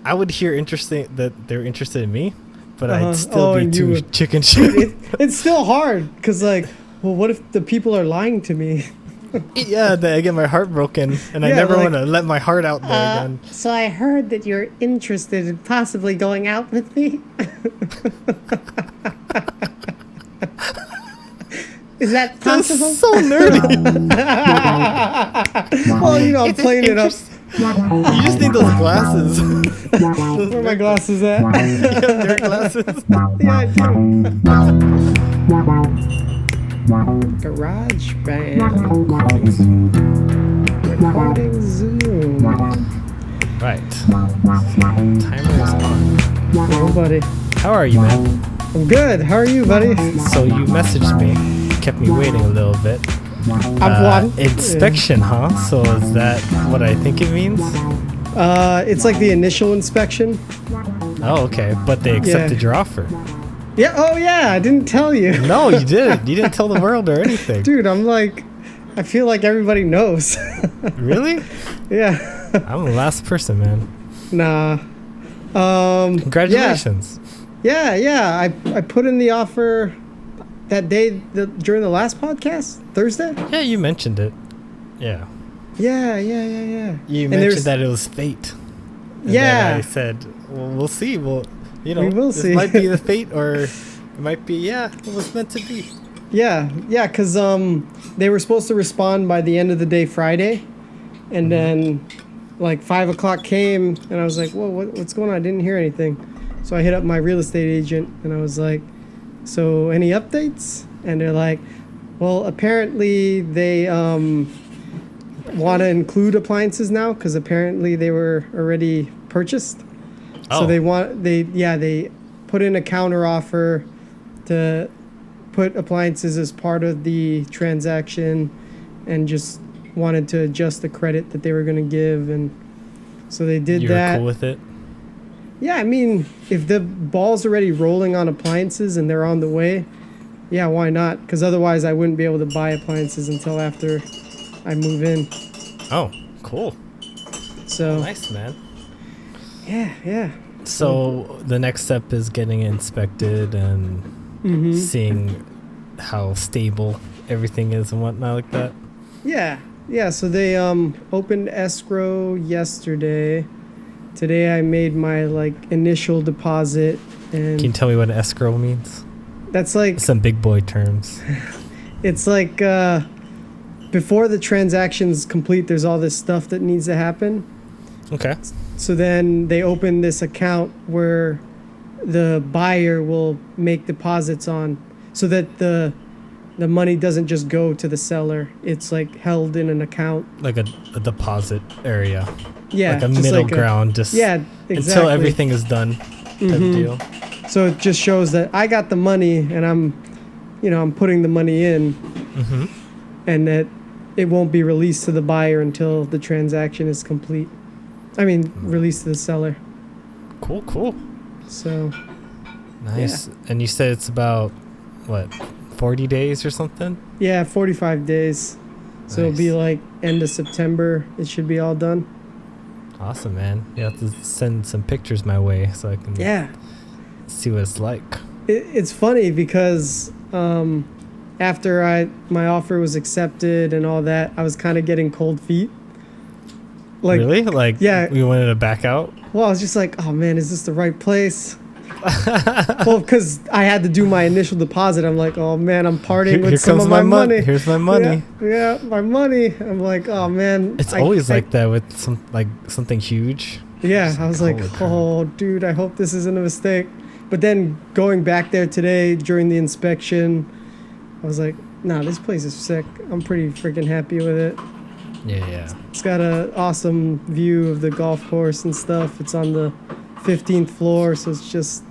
I would hear interesting that they're interested in me, but I'd still be too chicken shit. It's still hard because, like, well, what if the people are lying to me? Yeah, I get my heart broken, and I never want to let my heart out there again. So I heard that you're interested in possibly going out with me. Is that possible? That's so nerdy. Well, you know, I'm playing it up. You just need those glasses. Where are my glasses at? You have nerd glasses? Yeah, I do. Garage band. Recording Zoom. Right. Timer is on. Oh, buddy. How are you, man? I'm good. How are you, buddy? So you messaged me. Kept me waiting a little bit. Inspection, huh? So is that what I think it means? It's like the initial inspection. Oh, okay. But they accepted your offer. Yeah. Oh, yeah. I didn't tell you. No, you didn't. You didn't tell the world or anything. Dude, I feel like everybody knows. Really? Yeah. I'm the last person, man. Nah. Congratulations. Yeah. I put in the offer that day during the last podcast, Thursday. Yeah, you mentioned it. Yeah. Yeah. You mentioned that it was fate. And then I said, well, we'll see. Well, we will see. It might be the fate, or it might be, it was meant to be. Yeah, because they were supposed to respond by the end of the day Friday, and then like 5 o'clock came, and I was like, whoa, what's going on? I didn't hear anything. So I hit up my real estate agent, and I was like, so any updates? And they're like, well, apparently they want to include appliances now because apparently they were already purchased. Oh. So they put in a counter offer to put appliances as part of the transaction, and just wanted to adjust the credit that they were going to give, and so they did that. You were cool with it? Yeah, I mean, if the ball's already rolling on appliances and they're on the way, yeah, why not? Because otherwise I wouldn't be able to buy appliances until after I move in. Oh, cool. So nice, man. Yeah. So the next step is getting it inspected and seeing how stable everything is and whatnot like that. Yeah. So they opened escrow yesterday. Today I made my initial deposit. And can you tell me what escrow means? That's like some big boy terms. It's like before the transaction's complete, there's all this stuff that needs to happen. Okay. So then they open this account where the buyer will make deposits on, so that the money doesn't just go to the seller. It's held in an account. Like a deposit area. Yeah. Like a middle ground. Exactly. Until everything is done type deal. So it just shows that I got the money and I'm putting the money in, and that it won't be released to the buyer until the transaction is complete. I mean, released to the seller. Cool. So. Nice. Yeah. And you said it's about, 40 days or something? Yeah, 45 days. So It'll be end of September. It should be all done. Awesome, man. You have to send some pictures my way so I can see what it's like. It's funny because after my offer was accepted and all that, I was kind of getting cold feet. Really? You wanted to back out? Well, I was just like, oh man, is this the right place? Well, because I had to do my initial deposit. I'm like, oh man, I'm partying with some of my money. Here's my money. Yeah, my money. I'm like, oh man. It's always like that with something huge. Yeah, I was like, oh dude, I hope this isn't a mistake. But then going back there today during the inspection, I was like, nah, this place is sick. I'm pretty freaking happy with it. Yeah. It's got an awesome view of the golf course and stuff. It's on the 15th floor, so it's just,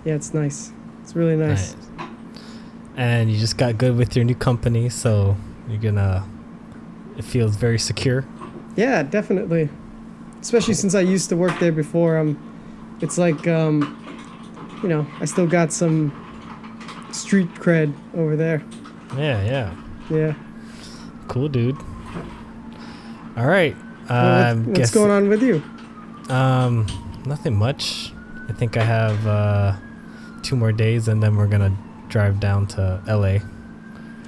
it's nice. It's really nice. And you just got good with your new company, so it feels very secure. Yeah, definitely. Especially since I used to work there before. It's like, I still got some street cred over there. Yeah. Cool, dude. All right. What's going on with you? Nothing much. I think I have 2 more days, and then we're gonna drive down to LA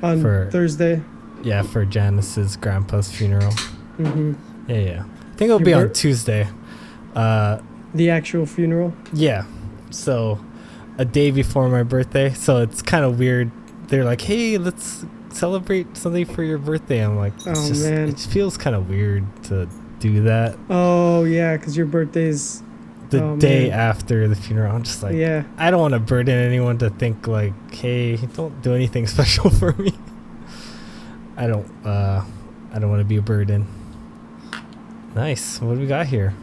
on Thursday. Yeah, for Janice's grandpa's funeral. Mm-hmm. Yeah. I think it'll be on Tuesday. The actual funeral? Yeah. So, a day before my birthday. So, it's kind of weird. They're like, hey, let's celebrate something for your birthday. I'm like, man. It feels kind of weird to do that. Oh, yeah, because your birthday's the day after the funeral. I'm just like, yeah. I don't want to burden anyone to think like, hey, don't do anything special for me. I don't want to be a burden. Nice. What do we got here?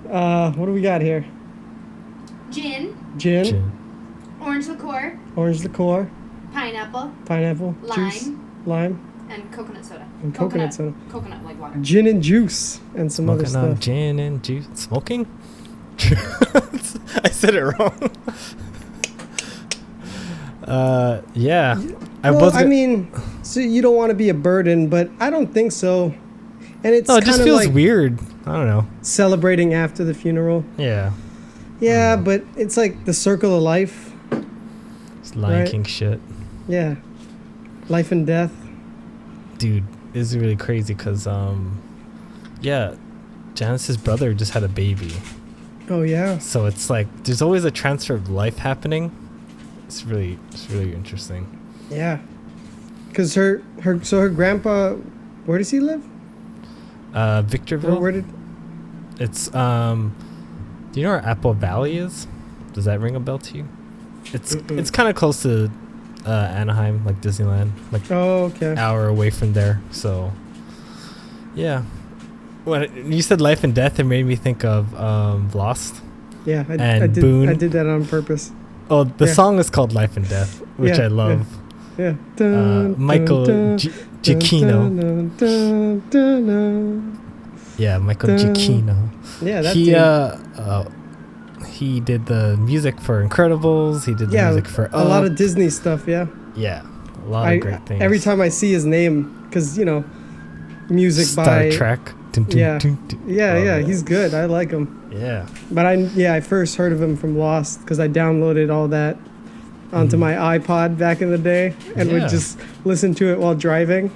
What do we got here? Gin. Orange liqueur. Pineapple. Lime. Juice. Lime. And coconut soda. Coconut like water. Gin and juice and some other stuff. On gin and juice. Smoking? I said it wrong. Yeah. I mean, so you don't want to be a burden, but I don't think so. And it's it just feels like weird. I don't know. Celebrating after the funeral. Yeah. Yeah, but it's like the circle of life. It's Lion King shit. Yeah. Life and death. Dude, this is really crazy because, Janice's brother just had a baby. Oh, yeah. So it's like, there's always a transfer of life happening. It's really interesting. Yeah. Because her grandpa, where does he live? Victorville. It's, do you know where Apple Valley is? Does that ring a bell to you? It's kind of close to Anaheim, like Disneyland. Like, an hour away from there. So, yeah. When you said life and death, it made me think of Lost. Yeah, I did Boone. I did that on purpose. Oh, the song is called Life and Death, which I love. Yeah. Michael Giacchino. Yeah, Michael Giacchino. Yeah, that he did the music for Incredibles. He did the music for a lot of Disney stuff. Yeah. Yeah, a lot of great things. Every time I see his name, because music Star Trek. Yeah, he's good. I like him. Yeah. But I first heard of him from Lost because I downloaded all that onto my iPod back in the day and would just listen to it while driving.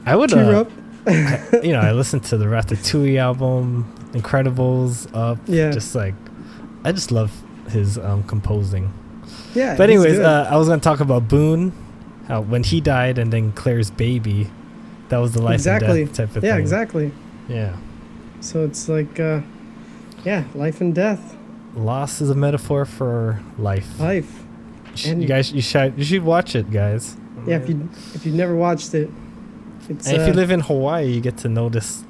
I would I listened to the Ratatouille album, Incredibles, Up. Yeah. Just like, I just love his composing. Yeah. But anyways, I was gonna talk about Boone, how when he died and then Claire's baby, that was the life and death type of thing. Yeah, exactly. Yeah. So it's like, life and death. Loss is a metaphor for life. And you guys, you should watch it, guys. Yeah, if you've never watched it, it's. And if you live in Hawaii, you get to notice.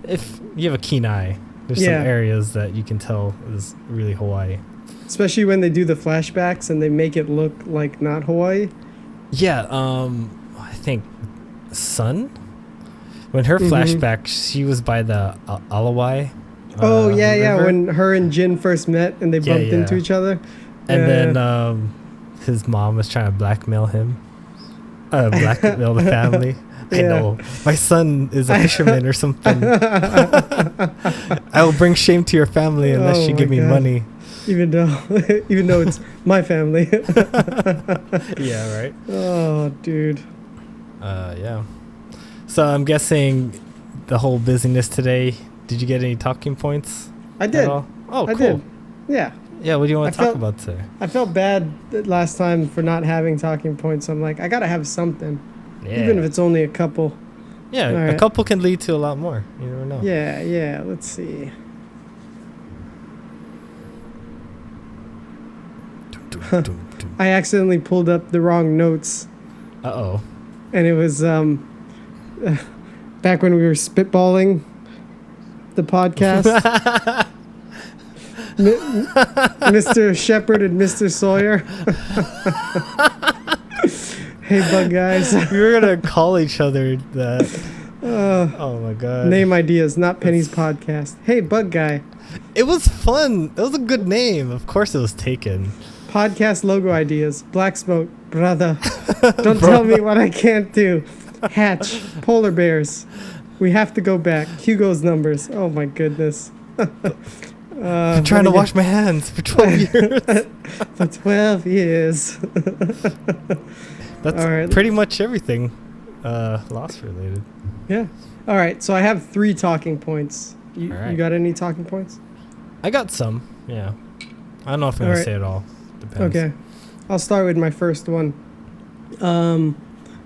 If you have a keen eye, there's some areas that you can tell is really Hawaii. Especially when they do the flashbacks and they make it look like not Hawaii. Yeah, I think Sun. When her flashback, she was by the Alawai. River. When her and Jin first met and they bumped into each other. And then his mom was trying to blackmail him. Blackmail the family. I know. My son is a fisherman or something. I will bring shame to your family unless you give me money. Even though it's my family. Yeah, right? Oh, dude. Yeah. So I'm guessing the whole busyness today, did you get any talking points? I did. Oh, cool. I did. Yeah. Yeah, what do you want to talk about today? I felt bad last time for not having talking points. I'm like, I got to have something. Yeah. Even if it's only a couple. Yeah, a couple can lead to a lot more. You never know. Yeah. Let's see. I accidentally pulled up the wrong notes. Uh-oh. And it was back when we were spitballing the podcast. Mr. Shepard and Mr. Sawyer. Hey, bug guys. We were going to call each other that. Oh, my God. Name ideas, not Penny's podcast. Hey, bug guy. It was fun. It was a good name. Of course it was taken. Podcast logo ideas. Black smoke, brother. Don't tell me what I can't do. Hatch, polar bears. We have to go back. Hugo's numbers. Oh, my goodness. Been trying to wash my hands for 12 years. For 12 years. That's pretty much everything Lost related. Yeah. All right. So I have 3 talking points. You got any talking points? I got some. Yeah. I don't know if I'm going to say it all. Depends. Okay. I'll start with my first one.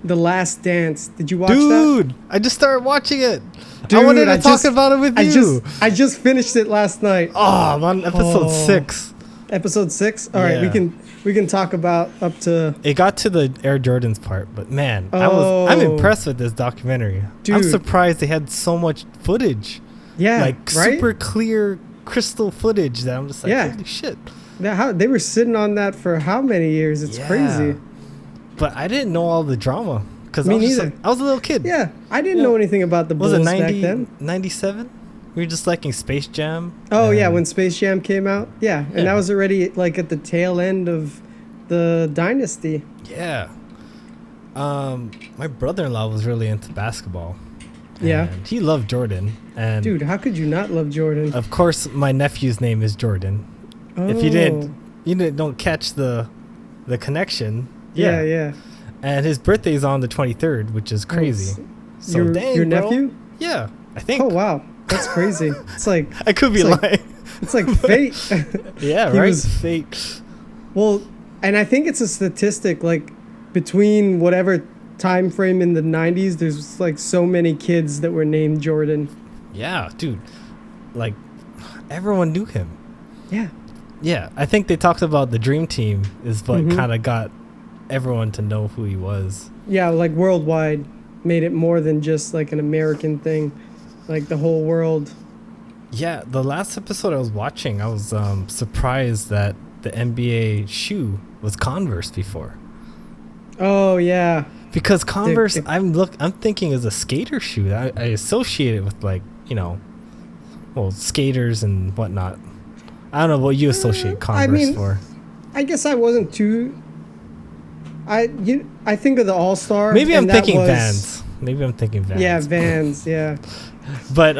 The Last Dance. Did you watch that? Dude, I just started watching it. Dude, I wanted to talk about it with you. I just finished it last night. Oh, I'm on episode 6. Episode 6? All right, we can talk about up to... It got to the Air Jordans part, but man, I'm impressed with this documentary. Dude. I'm surprised they had so much footage. Yeah, like super clear crystal footage that I'm just like, holy shit. They were sitting on that for how many years? It's crazy. But I didn't know all the drama. Me neither. I was a little kid. Yeah, I didn't know anything about the Bulls back then. 97? We were just liking Space Jam. Oh, yeah, when Space Jam came out. Yeah, and that was already like at the tail end of the dynasty. Yeah. My brother-in-law was really into basketball. Yeah. And he loved Jordan. And dude, how could you not love Jordan? Of course, my nephew's name is Jordan. Oh. If you don't catch the connection. Yeah. And his birthday's on the 23rd, which is crazy. So your nephew? Yeah, I think. Oh wow, that's crazy. It's like I could be lying. It's like fate. Yeah, right. Fate. Well, and I think it's a statistic. Like between whatever time frame in the 90s, there's like so many kids that were named Jordan. Yeah, dude. Like everyone knew him. Yeah. Yeah, I think they talked about the Dream Team is what kind of got everyone to know who he was. Yeah, like worldwide, made it more than just like an American thing, like the whole world. Yeah, the last episode I was watching, I was surprised that the NBA shoe was Converse before. Oh yeah, because Converse, I'm thinking is a skater shoe. I associate it with skaters and whatnot. I don't know what you associate Converse for. I guess I wasn't too. I think of the All-Star. Maybe I'm thinking Vans. Yeah, Vans. Yeah. But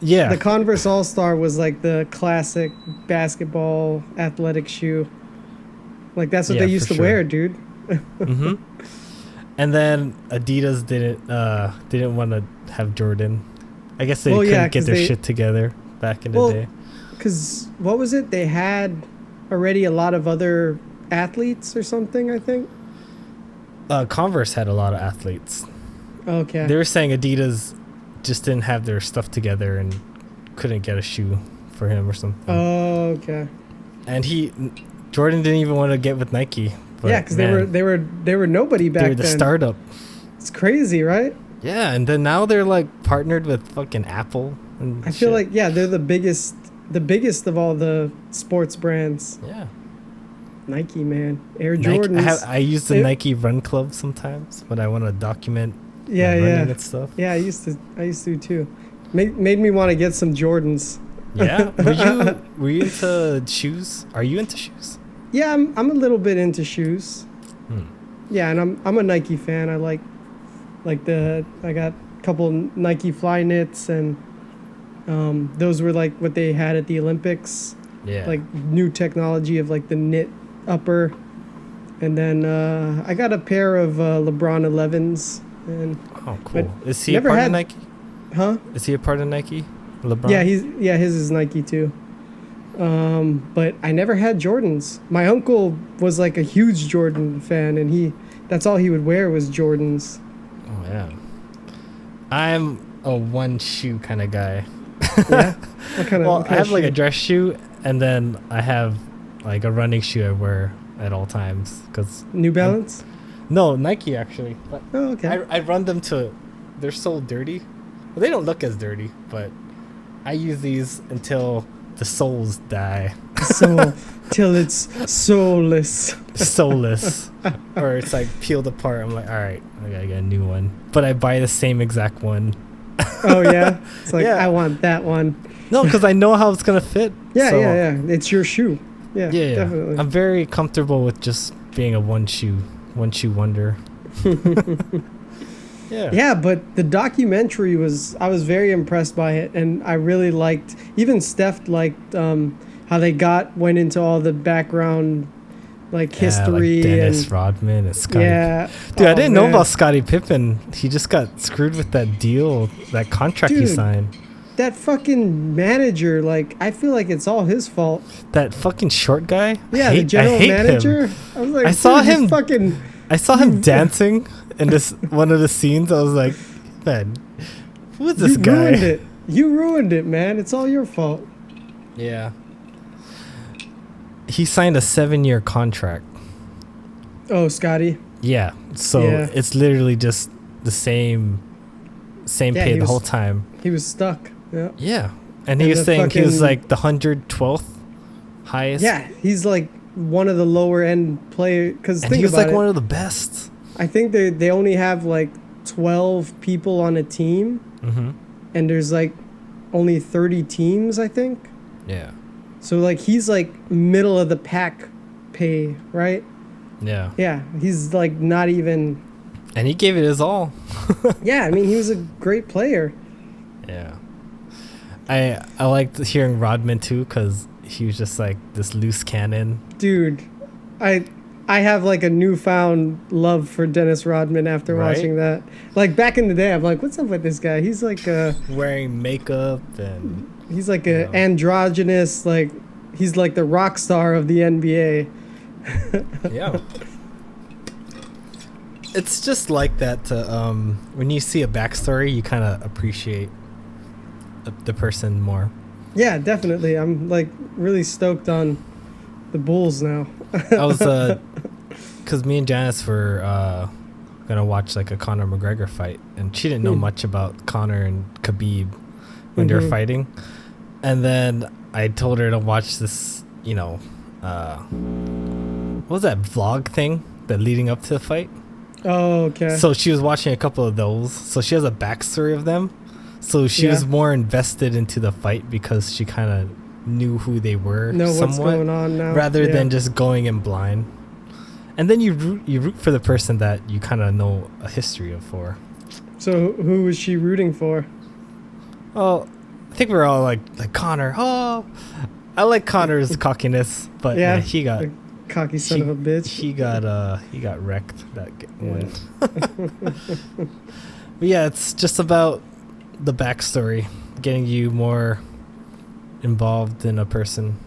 the Converse All-Star was like the classic basketball athletic shoe. Like that's what they used to wear, dude. Mm-hmm. And then Adidas didn't want to have Jordan. I guess they couldn't get their shit together back in the day. Because what was it? They had already a lot of other athletes or something, I think. Converse had a lot of athletes. Okay. They were saying Adidas just didn't have their stuff together and couldn't get a shoe for him or something. Oh, okay. And Jordan didn't even want to get with Nike. Yeah, because they were nobody back then. They were the startup. It's crazy, right? Yeah, and then now they're like partnered with fucking Apple. And I feel like they're the biggest of all the sports brands. Yeah. Nike, man. Air Jordans. I use the Nike Run Club sometimes when I want to document running and stuff. Yeah, I used to too. Made me want to get some Jordans. Yeah? Were you into shoes? Are you into shoes? Yeah, I'm a little bit into shoes. Yeah, and I'm a Nike fan. I like I got a couple Nike Fly Knits, and those were like what they had at the Olympics. Yeah. Like new technology of like the knit upper. And then I got a pair of LeBron 11s. And oh, cool. Is he a part of Nike? Huh? Is he a part of Nike? LeBron? Yeah, his is Nike too. But I never had Jordans. My uncle was like a huge Jordan fan, and that's all he would wear was Jordans. Oh yeah. I'm a one shoe kind of guy. Yeah. What kind of? I have like a dress shoe, and then I have like a running shoe I wear at all times. Cause New Balance? No, Nike actually. But oh, okay. I run them they're so dirty. Well, they don't look as dirty, but I use these until the soles die. Till it's soulless. Soulless. Or it's like peeled apart. I'm like, all right, I gotta get a new one. But I buy the same exact one. Oh yeah? It's like, I want that one. No, because I know how it's gonna fit. Yeah. It's your shoe. Yeah, definitely. I'm very comfortable with just being a one shoe wonder. Yeah, but the documentary I was very impressed by it, and I really liked, even Steph liked how they went into all the background, like history. Like Dennis and Rodman and Scottie. Yeah. Dude, I didn't know about Scottie Pippen. He just got screwed with that deal, that contract he signed. That fucking manager, like, I feel like it's all his fault. That fucking short guy? Yeah, the general manager. Him. I was like, I saw him dancing in this one of the scenes. I was like, man, who is this guy? You ruined it, man. It's all your fault. Yeah. He signed a 7-year contract. Oh, Scotty. Yeah. So it's literally just the same pay the whole time. He was stuck. Yeah. Yeah. And he was saying he was like the 112th highest. Yeah, he's like one of the lower end players. Because he was like one of the best. I think they only have like 12 people on a team. Mm-hmm. And there's like only 30 teams, I think. Yeah. So like he's like middle of the pack pay, right? Yeah. Yeah, he's like not even. And he gave it his all. Yeah, I mean he was a great player. Yeah. I liked hearing Rodman too, because he was just like this loose cannon. Dude, I have like a newfound love for Dennis Rodman after watching that. Like back in the day, I'm like, what's up with this guy? He's like wearing makeup and he's like a androgynous, like he's like the rock star of the NBA. Yeah. It's just like that when you see a backstory, you kind of appreciate the person more. Yeah, definitely. I'm like really stoked on the Bulls now. I was because me and Janice were gonna watch like a Conor McGregor fight, and she didn't know much about Conor and Khabib when they're fighting, and then I told her to watch this, what was that vlog thing that leading up to the fight? Oh, okay. So she was watching a couple of those, so she has a backstory of them. So she was more invested into the fight because she kind of knew who they were, what's going on now, rather than just going in blind. And then you root for the person that you kind of know a history of for. So who was she rooting for? Well, I think we're all like Conor. Oh, I like Conor's cockiness, but he got cocky son of a bitch. He got wrecked that win. But yeah, it's just about the backstory, getting you more involved in a person.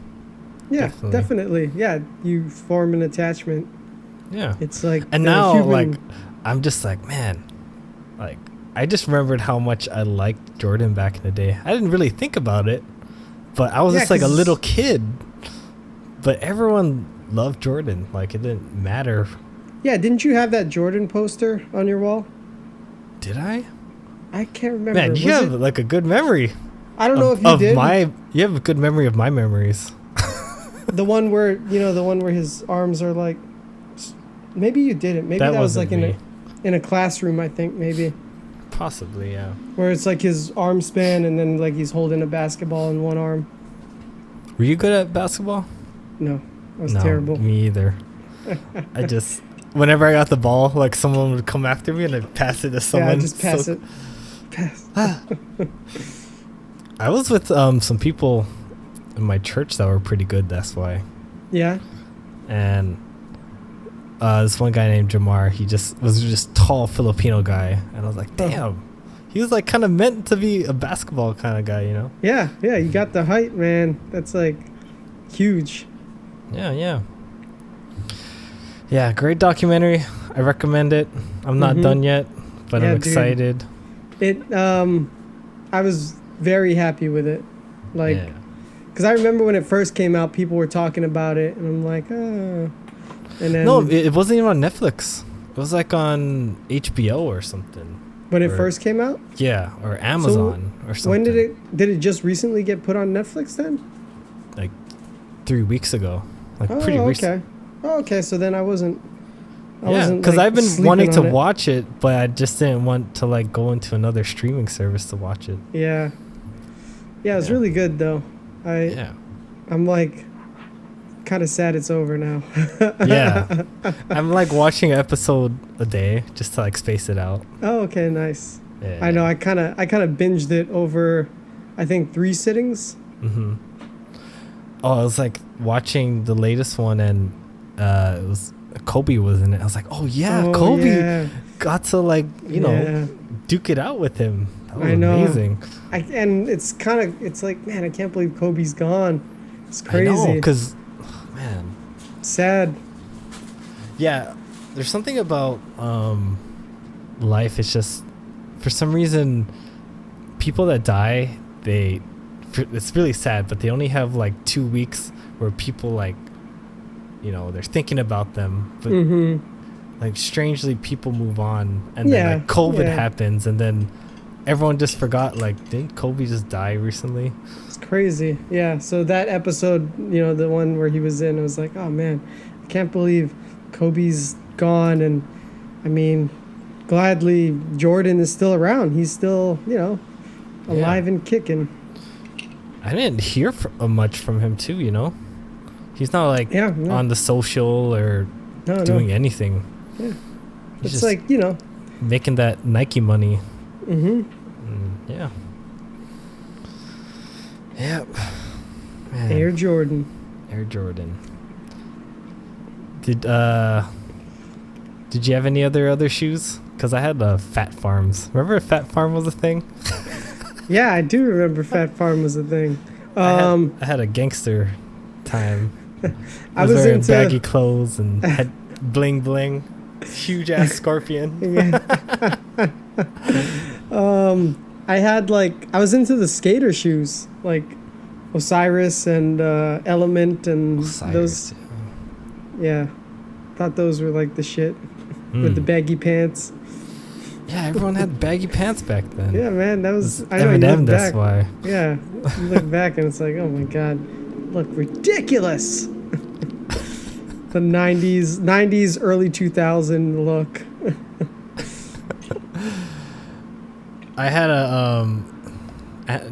Yeah, definitely. Yeah, you form an attachment. Yeah, it's like, and now like I'm just like, man, like I just remembered how much I liked Jordan back in the day. I didn't really think about it, but I was just like a little kid. But everyone loved Jordan. Like it didn't matter. Yeah, didn't you have that Jordan poster on your wall? Did I? I can't remember. Man, you have like a good memory. I don't know if you did. You have a good memory of my memories. The one where his arms are like. Maybe you didn't. Maybe that was like in a classroom. I think maybe. Possibly, yeah. Where it's like his arm span, and then like he's holding a basketball in one arm. Were you good at basketball? No, I was terrible. Me either. I just, whenever I got the ball, like someone would come after me and I'd pass it to someone. Yeah, just pass it. I was with some people in my church that were pretty good. That's why. Yeah. And this one guy named Jamar, he was just tall Filipino guy, and I was like, damn, he was like kind of meant to be a basketball kind of guy, Yeah, you got the height, man. That's like huge. Yeah. Great documentary. I recommend it. I'm not done yet, but I'm excited. I was very happy with it, like, because I remember when it first came out, people were talking about it, and I'm like, And then, no, it wasn't even on Netflix. It was like on HBO or something. When it first came out? Yeah, or Amazon or something. When did it just recently get put on Netflix then? Like 3 weeks ago. Like pretty recent. Okay, so then I wasn't because I've been wanting to watch it, but I just didn't want to like go into another streaming service to watch it. Yeah, it was really good though. I'm like, kind of sad it's over now. Yeah. I'm like watching an episode a day just to like space it out. Oh, okay, nice. Yeah. I know. I kind of binged it over, I think, 3 sittings. Mm-hmm. Oh, I was like watching the latest one, and it was Kobe was in it. I was like, oh yeah, Kobe got to like you know duke it out with him. That was amazing. And it's like, man, I can't believe Kobe's gone. It's crazy. I know, because man, sad. Yeah, there's something about life. It's just for some reason people that die, it's really sad, but they only have like 2 weeks where people like, you know, they're thinking about them, but like strangely people move on, and then like COVID happens, and then everyone just forgot, like, didn't Kobe just die recently? It's crazy. Yeah, so that episode, you know, the one where he was in, I was like, oh man, I can't believe Kobe's gone. And I mean, gladly Jordan is still around. He's still, you know, alive and kicking. I didn't hear much from him too, you know. He's not like on the social or doing anything. Yeah, he's it's like, you know, making that Nike money. Yeah. Yep. Man. Air Jordan. Did you have any other shoes? Because I had Fat Farms. Remember Fat Farm was a thing? Yeah, I do remember Fat Farm was a thing. I had a gangster time. I was wearing baggy clothes and had bling bling. Huge ass scorpion. I was into the skater shoes, like Osiris and Element and those. Yeah, thought those were like the shit with the baggy pants. Yeah, everyone had baggy pants back then. Yeah, man, that was Eminem. That's why. Yeah, you look back and it's like, oh my god, look ridiculous. The 90s, early 2000 look. I had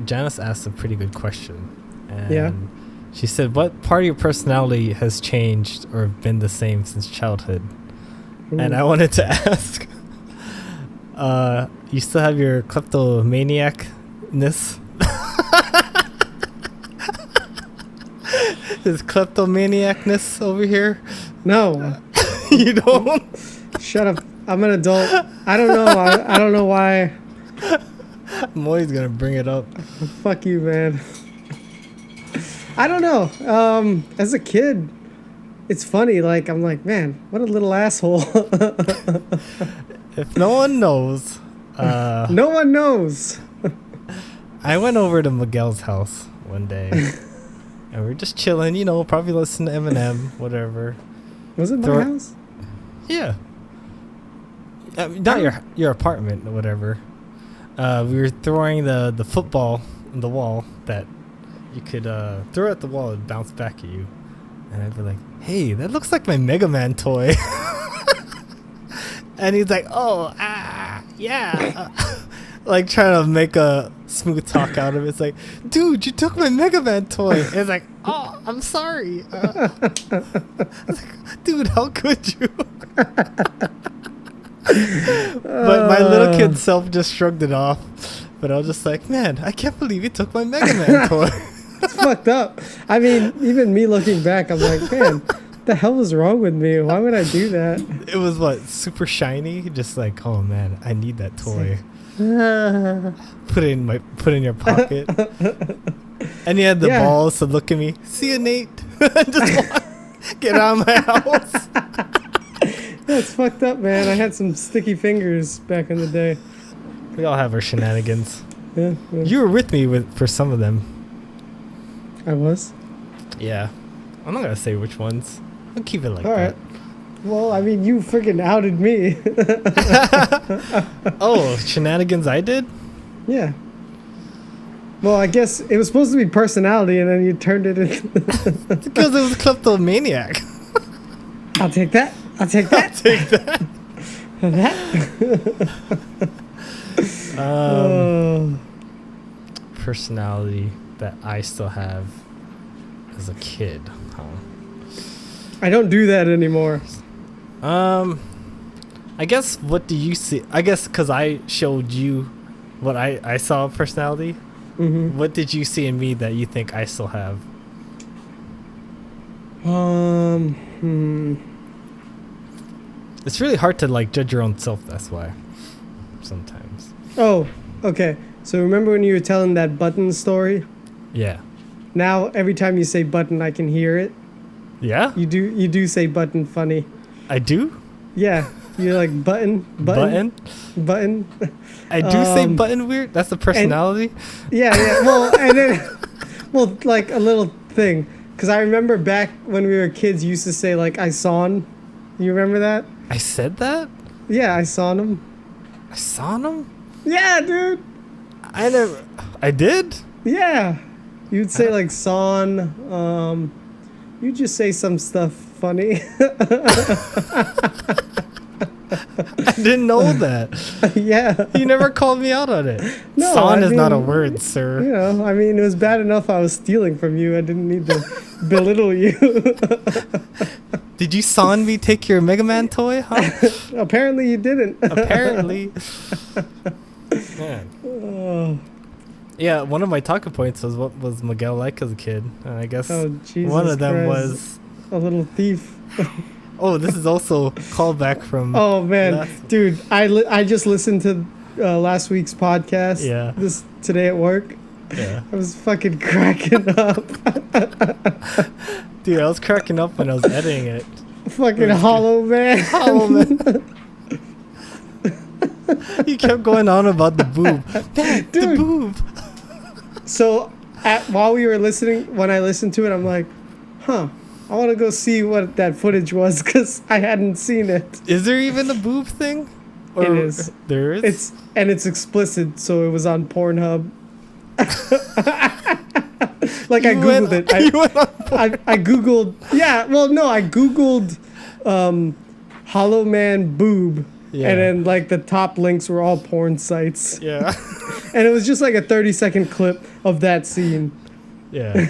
Janice asked a pretty good question. And she said, what part of your personality has changed or been the same since childhood? Ooh. And I wanted to ask, you still have your kleptomaniac-ness? Is kleptomaniac-ness over here? No. You don't? Shut up. I'm an adult. I don't know. I don't know why. I'm always going to bring it up. Fuck you, man. I don't know. As a kid, it's funny. Like, I'm like, man, what a little asshole. If no one knows. No one knows. I went over to Miguel's house one day. And we were just chilling, you know, probably listening to Eminem, whatever. Was it my house? Yeah. Not your apartment or whatever. We were throwing the football on the wall that you could throw at the wall and bounce back at you. And I'd be like, hey, that looks like my Mega Man toy. And he's like, oh, yeah. Like trying to make a smooth talk out of it. It's like, dude, you took my Mega Man toy. And it's like, oh, I'm sorry. I was like, dude, how could you? But my little kid self just shrugged it off. But I was just like, man, I can't believe you took my Mega Man toy. It's fucked up. I mean, even me looking back, I'm like, man, what the hell was wrong with me? Why would I do that? It was super shiny. Just like, oh man, I need that toy. Put it in your pocket. And he had the balls to look at me. See you, Nate. Just get out of my house. That's fucked up, man. I had some sticky fingers back in the day. We all have our shenanigans. Yeah. You were with me for some of them. I was? Yeah. I'm not gonna say which ones. I'll keep it like all that. Right. Well, I mean, you freaking outed me. Oh, shenanigans I did? Yeah. Well, I guess it was supposed to be personality, and then you turned it into... Because it was kleptomaniac. I'll take that. I'll take that. Personality that I still have as a kid, huh? I don't do that anymore. I guess, what do you see? I guess because I showed you what I saw of personality. Mm-hmm. What did you see in me that you think I still have? It's really hard to like judge your own self. That's why sometimes. Oh, okay. So remember when you were telling that button story? Yeah. Now every time you say button, I can hear it. Yeah? You do say button funny. I do? Yeah. You're like button. I do say button weird? That's the personality? Yeah. Well, and then, well, like a little thing. Because I remember back when we were kids, you used to say like, I sawn. You remember that? I said that? Yeah, I sawn him. I saw him? Yeah, dude. I did? Yeah. You'd say like sawn. You just say some stuff funny. I didn't know that. Yeah. You never called me out on it. No, Son I is not a mean, word, sir. You know, I mean, it was bad enough I was stealing from you. I didn't need to belittle you. Did you son me take your Mega Man toy, huh? Apparently you didn't. Apparently. Man. Oh. Yeah, one of my talking points was what was Miguel like as a kid. And I guess Jesus one of them Christ. was... A little thief. Oh, this is also callback from... Oh, man. Dude, I just listened to last week's podcast. Yeah. Today at work. Yeah. I was fucking cracking up. Dude, I was cracking up when I was editing it. Fucking Hollow Man. Hollow Man. He kept going on about the boob. Man, the boob. So, while we were listening, when I listened to it, I'm like, I want to go see what that footage was because I hadn't seen it. Is there even a boob thing? Or it is. There is? It's explicit, so it was on Pornhub. Like, I Googled it. I Googled... Yeah, well, no, I Googled Hollow Man boob. Yeah. And then, like, the top links were all porn sites. Yeah. And it was just, like, a 30-second clip of that scene. Yeah.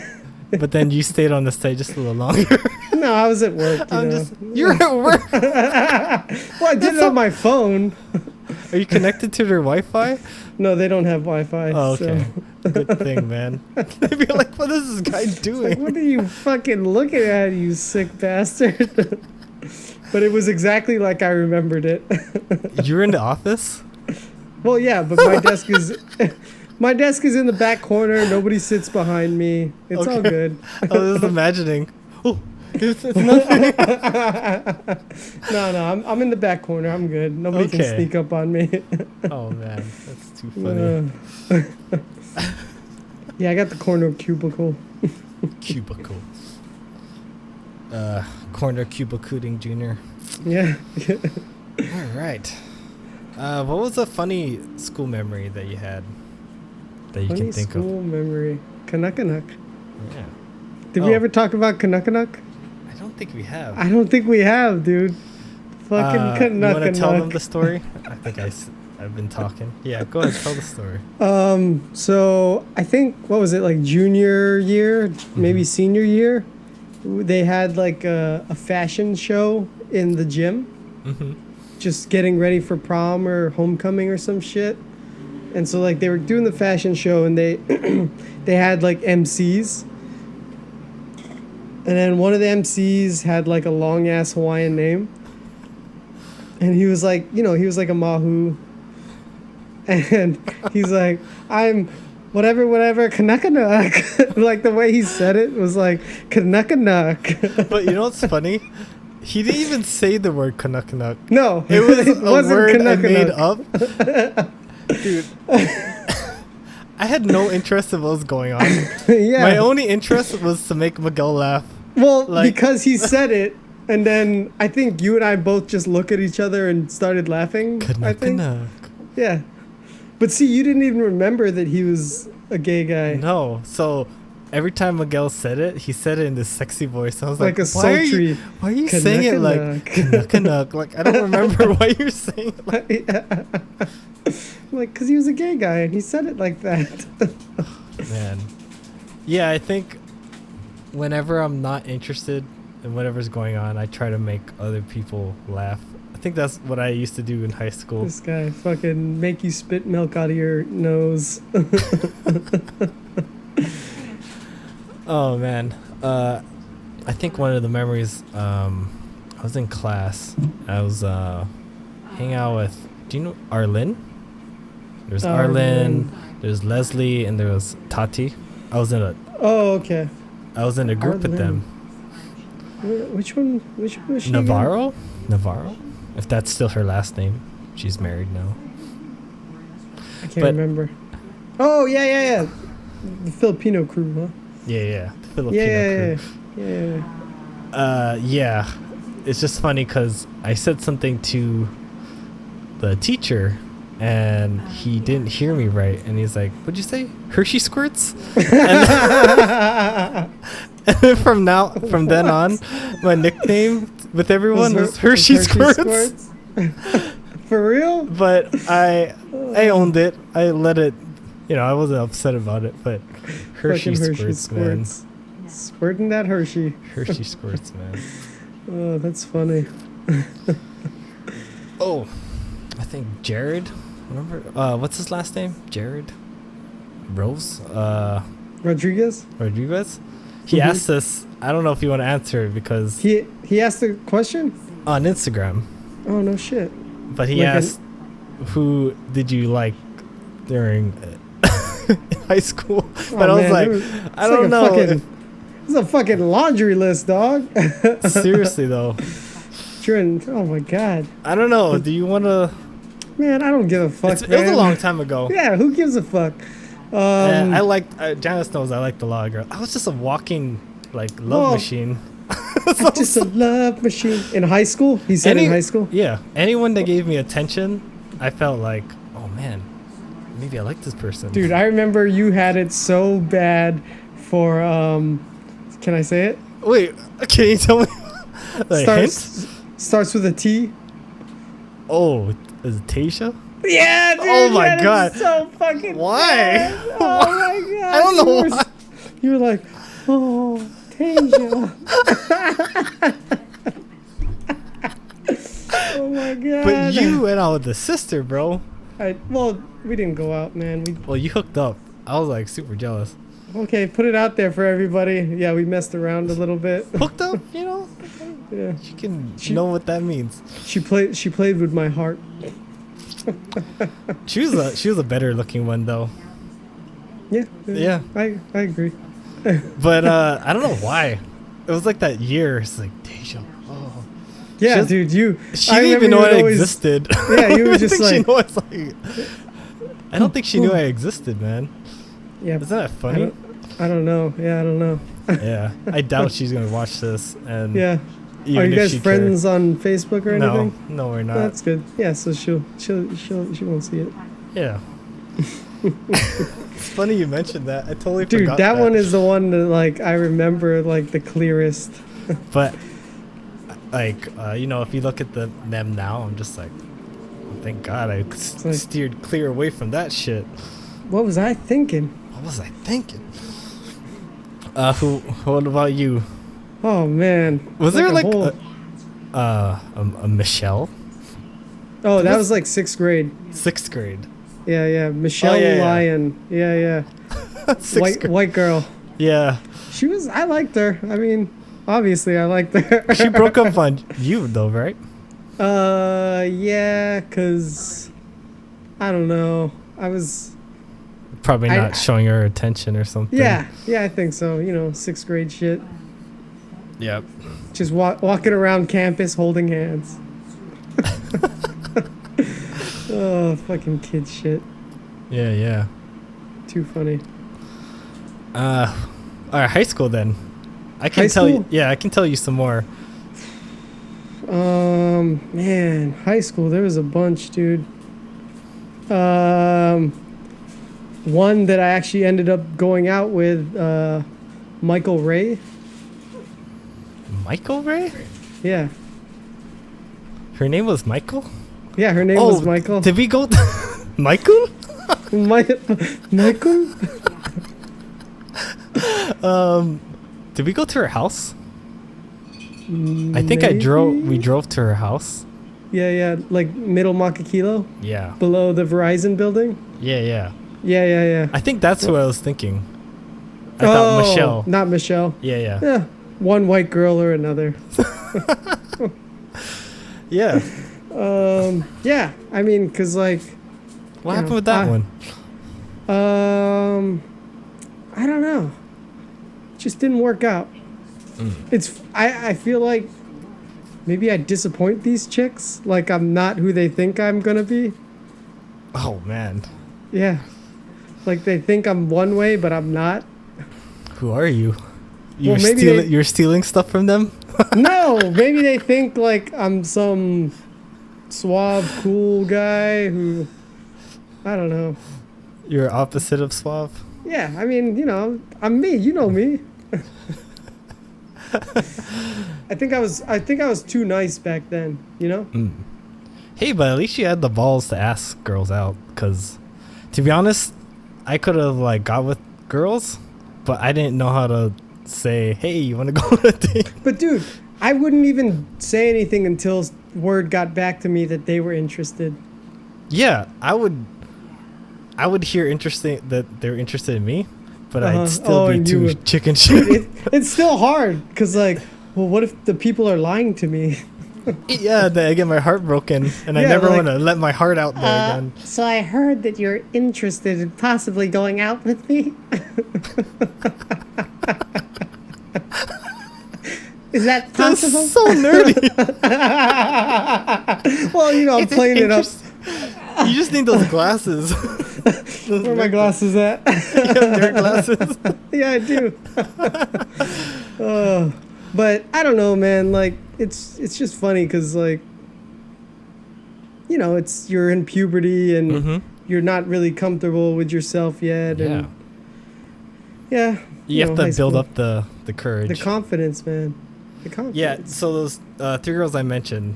But then you stayed on the site just a little longer. No, I was at work, You're at work? Well, I did it on my phone. Are you connected to their Wi-Fi? No, they don't have Wi-Fi. Oh, okay. So. Good thing, man. They'd be like, what is this guy doing? Like, what are you fucking looking at, you sick bastard? But it was exactly like I remembered it. You were in the office? Well, yeah, but my desk is... My desk is in the back corner. Nobody sits behind me. It's all good. I was imagining. Oh, it's nothing. No, I'm in the back corner. I'm good. Nobody can sneak up on me. Oh, man. That's too funny. Yeah, I got the corner cubicle. Cubicle. Corner cubicooting junior. Yeah. All right. What was a funny school memory that you had? That you can think of. School memory. Canuck. Yeah. Did we ever talk about Canuck? I don't think we have. I don't think we have, dude. Fucking Canuck. You want to tell them the story? I think I've been talking. Yeah, go ahead, tell the story. So I think, what was it, like junior year, maybe senior year? They had like a fashion show in the gym. Mm-hmm. Just getting ready for prom or homecoming or some shit. And so, like, they were doing the fashion show, and they they had, like, MCs. And then one of the MCs had, like, a long-ass Hawaiian name. And he was like, he was like a Mahu. And he's like, I'm whatever, Canuck. Like, the way he said it was like, Canuck. But you know what's funny? He didn't even say the word Canuck. No. It was a word I made up. Dude, I had no interest in what was going on. Yeah. My only interest was to make Miguel laugh. Well, because he said it, and then I think you and I both just look at each other and started laughing. I think. Yeah. But see, you didn't even remember that he was a gay guy. No. So every time Miguel said it, he said it in this sexy voice. I was like a sultry. Why are you saying it like Canuck? Like, I don't remember why you're saying it like yeah. Like, because he was a gay guy and he said it like that. Man. Yeah, I think whenever I'm not interested and whatever's going on, I try to make other people laugh. I think that's what I used to do in high school. This guy fucking make you spit milk out of your nose. Oh man, I think one of the memories. I was in class. I was hanging out with. Do you know Arlen? There's Arlen. There's Leslie, and there was Tati. I was in a. Oh, okay. I was in a group with them. Which one? Which one was she? Navarro. If that's still her last name. She's married now. I can't remember. Oh yeah. The Filipino crew, huh? Yeah. The Filipino crew. Yeah. It's just funny because I said something to the teacher and he didn't hear me right, and he's like, "What'd you say? Hershey squirts?" And then from then on, my nickname with everyone was Hershey squirts. For real? But I owned it. I let it. I wasn't upset about it, but Hershey squirts, man. Squirting that Hershey. Hershey squirts, man. Oh, that's funny. Oh, I think Jared. Remember? What's his last name? Jared? Rose? Rodriguez? He asked us. I don't know if you want to answer it because he asked the question on Instagram. Oh no shit! But he asked, "Who did you like during high school?" But I was like, I don't know. It's a fucking laundry list, dog. Seriously though. Oh my god. I don't know. Do you want to? Man, I don't give a fuck. It was a long time ago. Yeah, who gives a fuck? I liked. Janice knows I liked a lot of girls. I was just a walking love machine. Just a love machine. In high school? He said in high school? Yeah. Anyone that gave me attention, I felt like, oh man, maybe I like this person. Dude, I remember you had it so bad for can I say it? Wait, can you tell me? Starts with a T. Oh, is it Tasha? Yeah, dude. Oh my god. So fucking why? Bad. Oh my god. I don't know why. You were like, oh, Tasha. Oh my god. But you went out with the sister, bro. Well, we didn't go out, man. Well, you hooked up. I was like super jealous. Okay, put it out there for everybody. Yeah, we messed around a little bit. Hooked up, Yeah. She know what that means. She played with my heart. She was a better looking one though. Yeah. I agree. But I don't know why. It was like that year. It's like Deja. Oh. Yeah, dude. She didn't even know I existed. Yeah, you were just like. I don't think she knew I existed, man. Yeah. Isn't that funny? I don't know. Yeah, I don't know. Yeah, I doubt she's gonna watch this. And yeah. Are you guys friends on Facebook or anything? No, we're not. That's good. Yeah, so she won't see it. Yeah. It's funny you mentioned that. I totally forgot. Dude, that one is the one that I remember the clearest. But if you look at them now, I'm just like, oh, thank God I steered clear away from that shit. What was I thinking? What about you? Oh man. Was there a Michelle? Oh, that was 6th grade. 6th grade. Yeah. Michelle Lyon. Yeah. White girl. Yeah. I liked her. I mean, obviously I liked her. She broke up on you though, right? Yeah, cause I don't know. I was probably not showing her attention or something. Yeah, I think so. 6th grade shit. Yep. Just walking around campus holding hands. Oh, fucking kid shit. Yeah. Too funny. All right, high school then. I can tell you. Yeah, I can tell you some more. Man, high school, there was a bunch, dude. One that I actually ended up going out with, Michael Ray. Michael Ray? Yeah. Her name was Michael? Yeah, her name was Michael. Did we go Michael? Michael? Did we go to her house? I think we drove to her house. Yeah, like middle Makakilo? Yeah. Below the Verizon building? Yeah. Yeah. I think that's who I was thinking. I thought Michelle. Not Michelle. Yeah. One white girl or another. Yeah. Yeah. I mean, cause like. What happened with that one? I don't know. Just didn't work out. I feel like maybe I disappoint these chicks. Like I'm not who they think I'm gonna be. Oh man. Yeah. Like they think I'm one way, but I'm not. Who are you? Well, You're stealing stuff from them? No, maybe they think like I'm some suave, cool guy who, I don't know. You're opposite of suave? Yeah, I mean, you know, I'm me. You know me. I think I was too nice back then. You know. Hey, but at least you had the balls to ask girls out. Cause, to be honest, I could have like got with girls, but I didn't know how to say, "Hey, you want to go on a date?" But dude, I wouldn't even say anything until word got back to me that they were interested. Yeah, I would hear that they're interested in me, but I'd still be too chicken shit. It's still hard because, like, well, what if the people are lying to me? Yeah, then I get my heart broken, and I never want to let my heart out there again. So I heard that you're interested in possibly going out with me. Is that possible? That's so nerdy. Well, you know, I'm playing it up. You just need those glasses. Where are my glasses at? You have their glasses? Yeah, I do. But I don't know, man. Like, it's just funny because, like, you know, you're in puberty and you're not really comfortable with yourself yet. Yeah. And yeah. You have to build up the courage. The confidence, man. The confidence. Yeah, so those 3 girls I mentioned,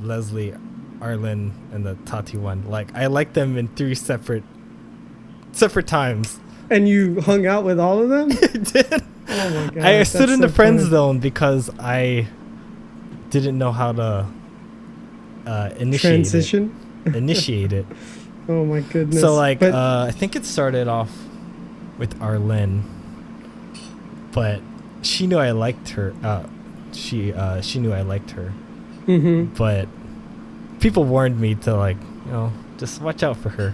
Leslie, Arlen, and the Tati one, like, I like them in 3 separate times. And you hung out with all of them? I did. Oh my god. I stood in the friend zone because I didn't know how to initiate it. Oh my goodness. So like, I think it started off with Arlen, but she knew I liked her. She knew I liked her. But people warned me to, like, you know, just watch out for her.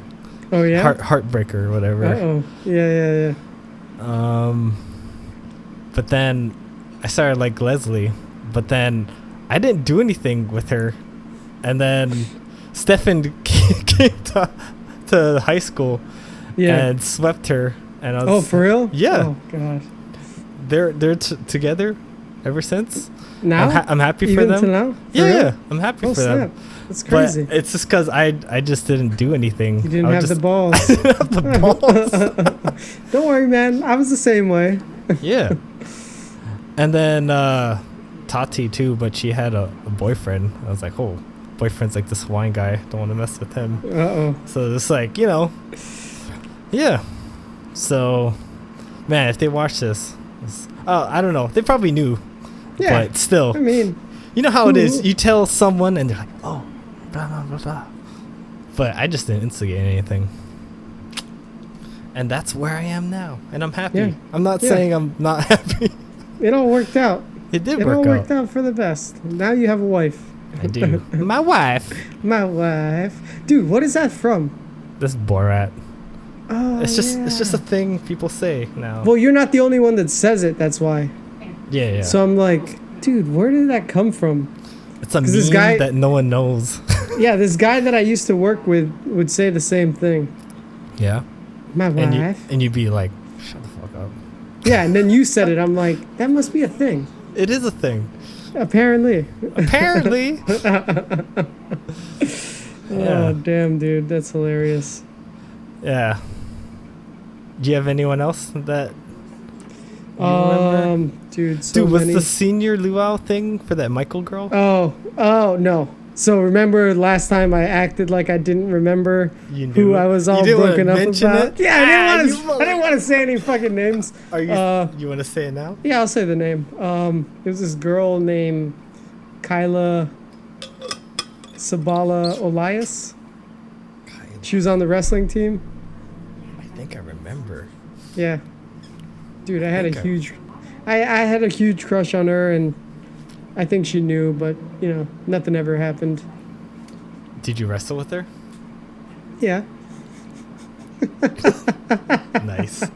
Oh yeah. Heartbreaker or whatever. Oh yeah. But then I started like Leslie, but then I didn't do anything with her, and then Stefan came to high school and swept her, and I was, for real? Yeah. Oh god. They're together ever since. Now I'm happy for even them. To now? Yeah, I'm happy for them. That's crazy. But it's just because I just didn't do anything. You didn't have the balls. I didn't have the balls. Don't worry, man. I was the same way. Yeah. And then Tati too, but she had a boyfriend. I was like, oh, boyfriend's like this wine guy. Don't want to mess with him. So it's like, you know, yeah. So, man, if they watch this, I don't know. They probably knew. Yeah. But still, I mean, you know how it is. You tell someone and they're like, oh, blah, blah, blah, blah. But I just didn't instigate anything. And that's where I am now. And I'm happy. Yeah. I'm not saying I'm not happy. It all worked out. It did work out. It all worked out for the best. Now you have a wife. I do. My wife. My wife. Dude, what is that from? This Borat. Oh, it's just a thing people say now. Well, you're not the only one that says it. That's why. Yeah. So I'm like, dude, where did that come from? It's a meme that no one knows. Yeah, this guy that I used to work with would say the same thing. Yeah. My wife. And you'd be like, shut the fuck up. Yeah, and then you said it. I'm like, that must be a thing. It is a thing. Apparently. Oh, damn, dude. That's hilarious. Yeah. Do you have anyone else that you remember? Dude, was the senior luau thing for that Michael girl? Oh, no. So remember last time I acted like I didn't remember who I was all you broken up mention about? it? Yeah, I didn't want to say any fucking names. Are you? You want to say it now? Yeah, I'll say the name. It was this girl named Kyla Sabala Olias. She was on the wrestling team. I think I remember. Yeah, dude, I had a huge crush on her, and I think she knew, but you know, nothing ever happened. Did you wrestle with her? Yeah. Nice. What's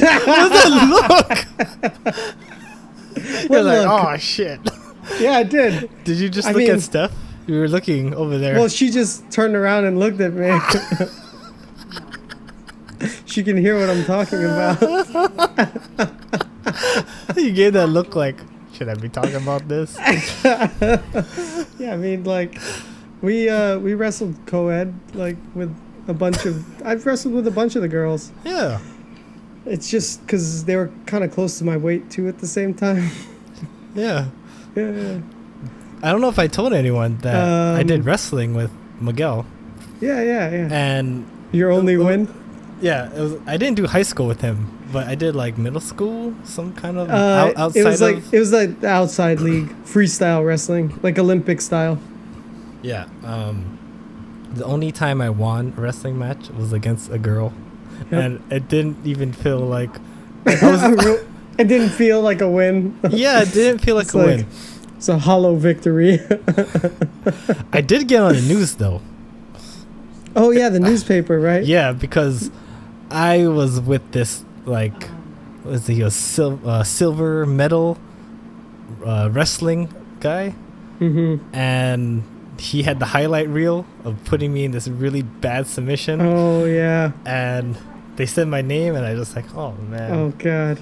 that look? You're like, oh shit. Yeah, I did. Did you just look at Steph? You were looking over there. Well, she just turned around and looked at me. She can hear what I'm talking about. You gave that look like, should I be talking about this? Yeah, I mean, like, we wrestled co-ed, like, with a bunch of... I've wrestled with a bunch of the girls. Yeah. It's just because they were kind of close to my weight, too, at the same time. Yeah. Yeah. I don't know if I told anyone that I did wrestling with Miguel. Yeah. And... Your only win? Yeah, I didn't do high school with him, but I did like middle school, some kind of outside. It was like the outside league, freestyle wrestling, like Olympic style. Yeah. The only time I won a wrestling match was against a girl, and it didn't even feel like. It didn't feel like a win. Yeah, it didn't feel like a win. It's a hollow victory. I did get on the news though. Oh yeah, the newspaper, right? Yeah, because I was with this like, was he a silver medal wrestling guy, and he had the highlight reel of putting me in this really bad submission. Oh yeah. And they said my name, and I just like, oh man. Oh god.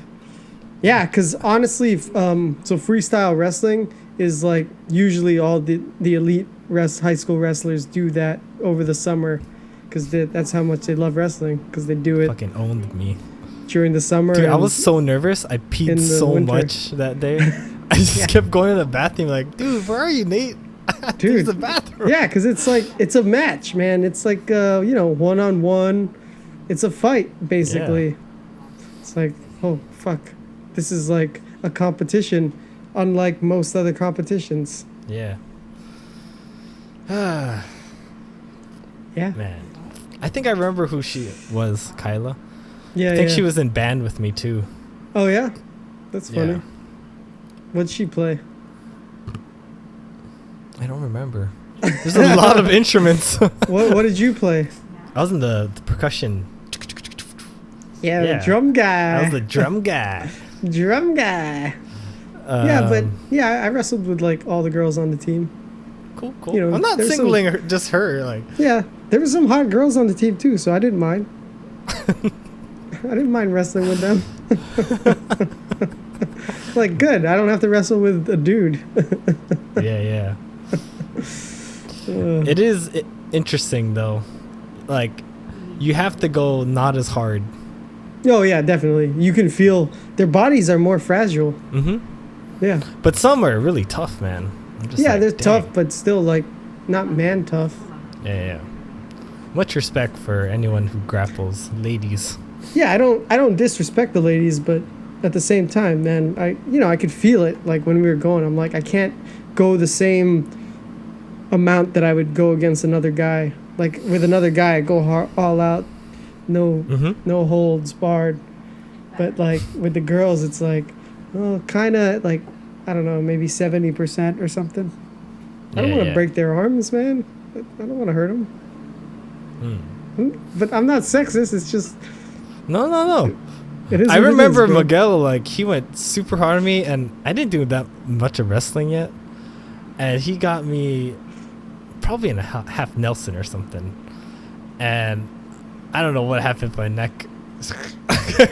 Yeah, because honestly, so freestyle wrestling is like usually all the elite high school wrestlers do that over the summer, because that's how much they love wrestling, because they do it. Fucking owned me during the summer. Dude, I was so nervous. I peed so much that day. I just kept going to the bathroom like, dude, where are you, Nate? Dude, use the bathroom. Yeah, because it's like, it's a match, man. It's like, one-on-one. It's a fight, basically. Yeah. It's like, oh, fuck. This is like a competition, unlike most other competitions. Yeah. Yeah. Man. I think I remember who she was, Kyla. Yeah, I think she was in band with me, too. Oh, yeah? That's funny. Yeah. What'd she play? I don't remember. There's a lot of instruments. What did you play? I was in the percussion. Yeah, the drum guy. I was the drum guy. Drum guy. I wrestled with like all the girls on the team. Cool. You know, I'm not singling just her. Like, yeah, there were some hot girls on the team too, so I didn't mind. I didn't mind wrestling with them. Like, good. I don't have to wrestle with a dude. Yeah. It is interesting though. Like, you have to go not as hard. Oh yeah, definitely. You can feel their bodies are more fragile. Yeah. But some are really tough, man. They're tough, but still like not man tough. Yeah. Much respect for anyone who grapples ladies. Yeah, I don't disrespect the ladies, but at the same time, man, I could feel it. Like when we were going, I'm like, I can't go the same amount that I would go against another guy. Like with another guy, I go all out, no holds barred. But like with the girls, it's like, kind of like, I don't know, maybe 70% or something. I don't want to break their arms, man. I don't want to hurt them. But I'm not sexist. It's just no. It is. I remember Miguel, like, he went super hard on me, and I didn't do that much of wrestling yet, and he got me probably in a half Nelson or something, and I don't know what happened to my neck.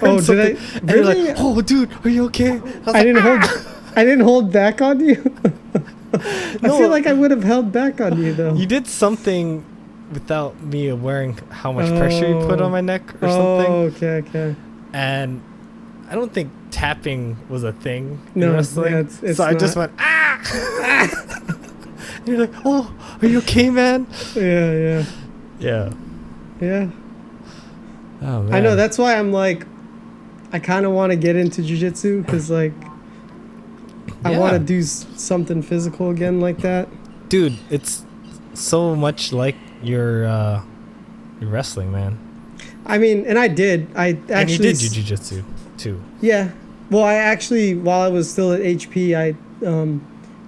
Oh, did I? And you're like, oh, dude, are you okay? I didn't hold back on you. I feel like I would have held back on you though. You did something without me aware how much pressure you put on my neck or something. Oh, okay. And I don't think tapping was a thing in wrestling. It's so I not. just went, ah! You're like, oh, are you okay, man? Yeah. Yeah. Oh, man. I know, that's why I'm like, I kind of want to get into jiu-jitsu because like I want to do something physical again like that. Dude, it's so much like your wrestling, man. I mean, and I did. I actually and you did jiu-jitsu too. Yeah. Well, I actually, while I was still at HP, I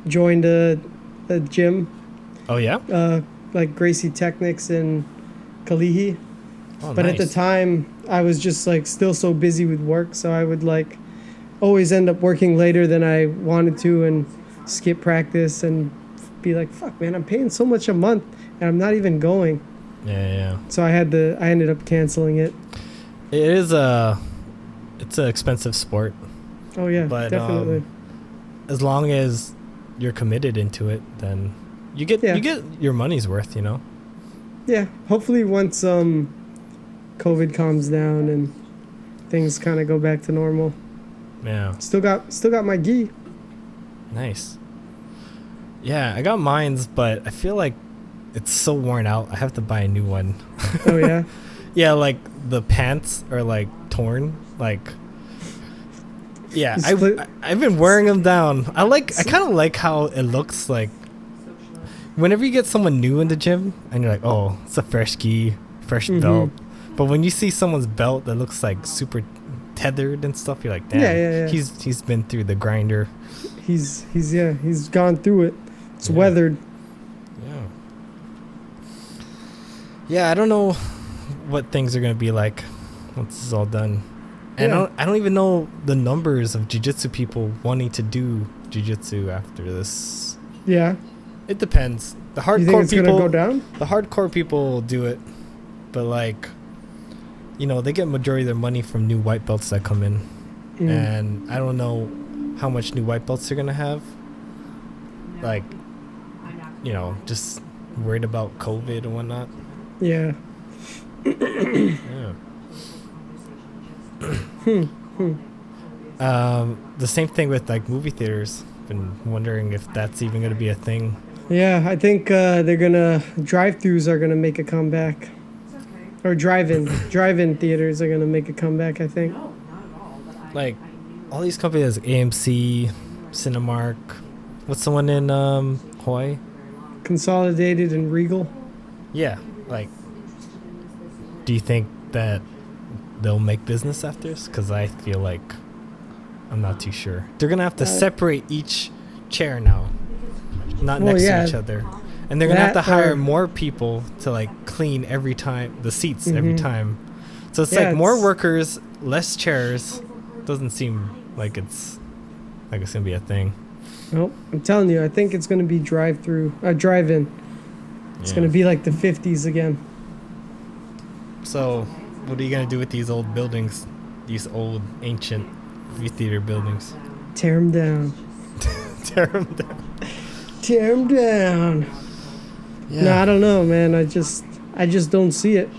joined a gym. Oh yeah. Like Gracie Technics in Kalihi. Oh, but nice. at the time, I was just like still so busy with work, so I would like always end up working later than I wanted to and skip practice and be like, fuck, man, I'm paying so much a month and I'm not even going. Yeah. So I ended up canceling it. It's an expensive sport. Oh yeah, but definitely. As long as you're committed into it, then you get your money's worth, you know. Yeah, hopefully once COVID calms down and things kind of go back to normal. Yeah. Still got my gi. Nice. Yeah, I got mines, but I feel like it's so worn out. I have to buy a new one. Oh yeah. Yeah, like the pants are like torn. Like, yeah, I've been wearing them down. I kind of like how it looks like. Whenever you get someone new in the gym and you're like, oh, it's a fresh gi, fresh belt. But when you see someone's belt that looks like super tethered and stuff, you're like, damn, yeah. He's been through the grinder. He's gone through it. It's weathered. Yeah. Yeah, I don't know what things are gonna be like once this is all done. And I don't even know the numbers of jiu-jitsu people wanting to do jiu-jitsu after this. Yeah. It depends. The hardcore you think it's people gonna go down? The hardcore people will do it. But like, you know, they get majority of their money from new white belts that come in. And I don't know how much new white belts they're gonna have. Like, you know, just worried about COVID and whatnot. Yeah. Yeah. The same thing with like movie theaters. Been wondering if that's even going to be a thing. Yeah, I think they're gonna drive-throughs are gonna make a comeback, or drive-in theaters are gonna make a comeback. I think. Like all these companies, AMC, Cinemark. What's the one in Hawaii? Consolidated and Regal. Yeah, like. Do you think that they'll make business after this? Because I feel like I'm not too sure. They're gonna have to separate each chair now, not next to each other, and they're gonna have to hire more people to like clean every time the seats every time. So it's like more workers, less chairs. Doesn't seem like it's gonna be a thing. Nope, I'm telling you, I think it's gonna be drive-in. It's gonna be like the 50s again. So, what are you gonna do with these old buildings, these old ancient movie theater buildings? Tear them down. Tear them down. Tear them down. Yeah. No, I don't know, man. I just don't see it.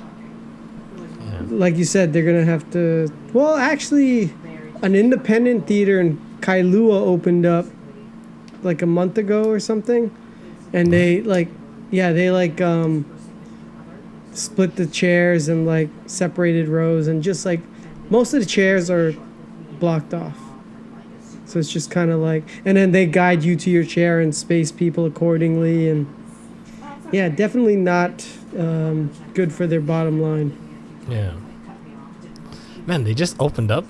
Yeah. Like you said, they're gonna have to. Well, actually, an independent theater in Kailua opened up like a month ago or something, and they split the chairs and like separated rows, and just like most of the chairs are blocked off, so it's just kind of like, and then they guide you to your chair and space people accordingly, and yeah, definitely not good for their bottom line. Yeah, man, they just opened up.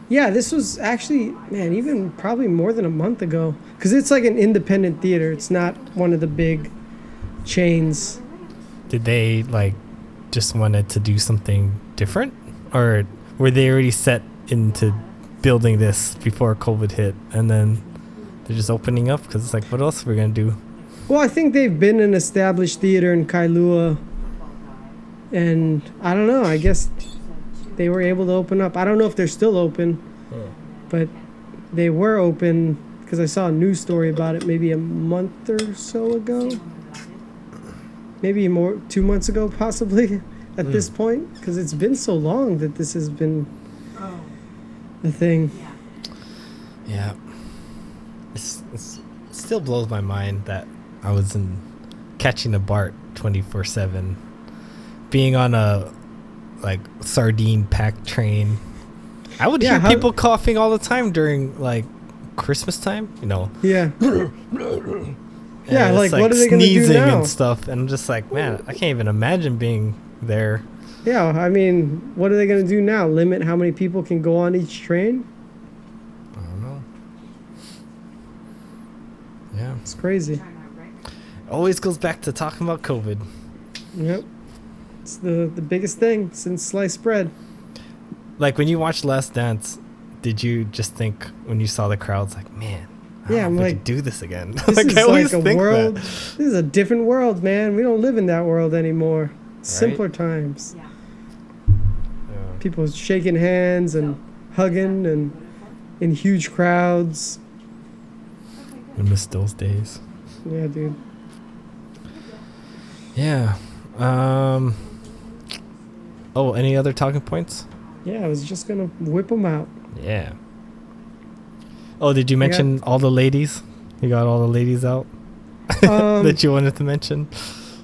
Yeah, this was actually, man, even probably more than a month ago, because it's like an independent theater. It's not one of the big chains. Did they like just wanted to do something different, or were they already set into building this before COVID hit, and then they're just opening up because it's like, what else are we gonna do? Well, I think they've been an established theater in Kailua, and I don't know. I guess they were able to open up. I don't know if they're still open, but they were open because I saw a news story about it maybe a month or so ago. Maybe more, 2 months ago, possibly, at this point, because it's been so long that this has been the thing. Yeah, it's still blows my mind that I was catching a BART 24/7, being on a like sardine packed train. I would hear people coughing all the time during like Christmas time, Yeah. Yeah, like what are they going to do now? And stuff, and I'm just like, man, I can't even imagine being there. Yeah, I mean, what are they going to do now? Limit how many people can go on each train? I don't know. Yeah. It's crazy. Always goes back to talking about COVID. Yep. It's the biggest thing since sliced bread. Like when you watched Last Dance, did you just think when you saw the crowds like, man, I'm like, could do this again? This is like a world. This is a different world, man. We don't live in that world anymore. Right? Simpler times. Yeah. People shaking hands and hugging and in huge crowds. I miss those days. Yeah, dude. Yeah. Oh, any other talking points? Yeah, I was just gonna whip them out. Yeah. Oh, did you mention all the ladies? You got all the ladies out that you wanted to mention?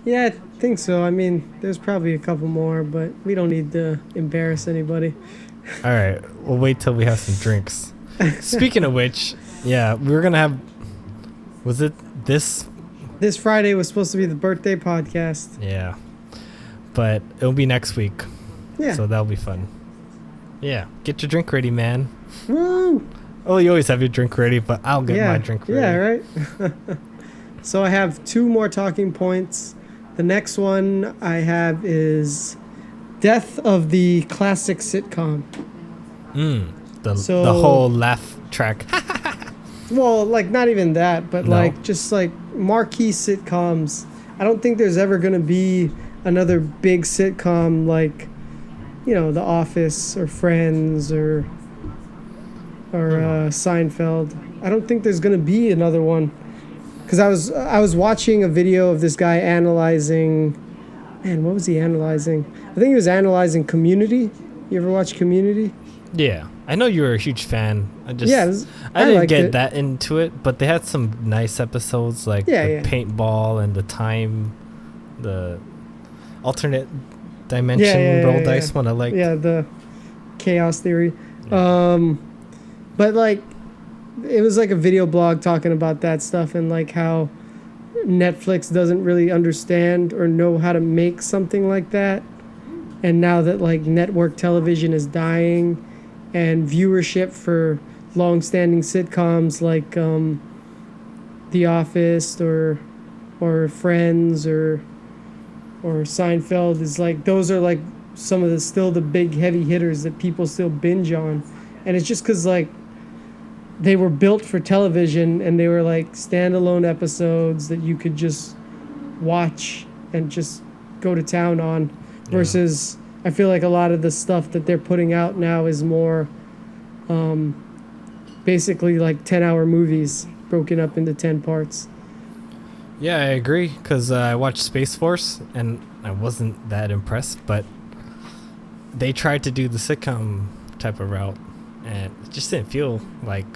Yeah, I think so. I mean, there's probably a couple more, but we don't need to embarrass anybody. All right, we'll wait till we have some drinks. Speaking of which, yeah, we were gonna have. Was it this? This Friday was supposed to be the birthday podcast. Yeah, but it'll be next week. Yeah. So that'll be fun. Yeah, get your drink ready, man. Woo! Oh, you always have your drink ready, but I'll get my drink ready. Yeah, right. So I have 2 more talking points. The next one I have is Death.The classic sitcom. The whole laugh track. Well, like not even that, but like just like marquee sitcoms. I don't think there's ever going to be another big sitcom like, The Office or Friends or Seinfeld. I don't think there's going to be another one. Because I was watching a video of this guy analyzing. Man, what was he analyzing? I think he was analyzing Community. You ever watch Community? Yeah, I know you were a huge fan. I didn't get that into it, but they had some nice episodes like the paintball and the alternate dimension roll dice one. I like. Yeah, the chaos theory. Yeah. But like, it was like a video blog talking about that stuff and like how Netflix doesn't really understand or know how to make something like that. And now that like network television is dying and viewership for long-standing sitcoms like The Office or Friends or Seinfeld is like, those are like some of the big heavy hitters that people still binge on. And it's just because like they were built for television and they were like standalone episodes that you could just watch and just go to town on, versus I feel like a lot of the stuff that they're putting out now is more basically like 10-hour movies broken up into 10 parts. Yeah, I agree, because I watched Space Force and I wasn't that impressed, but they tried to do the sitcom type of route and it just didn't feel like,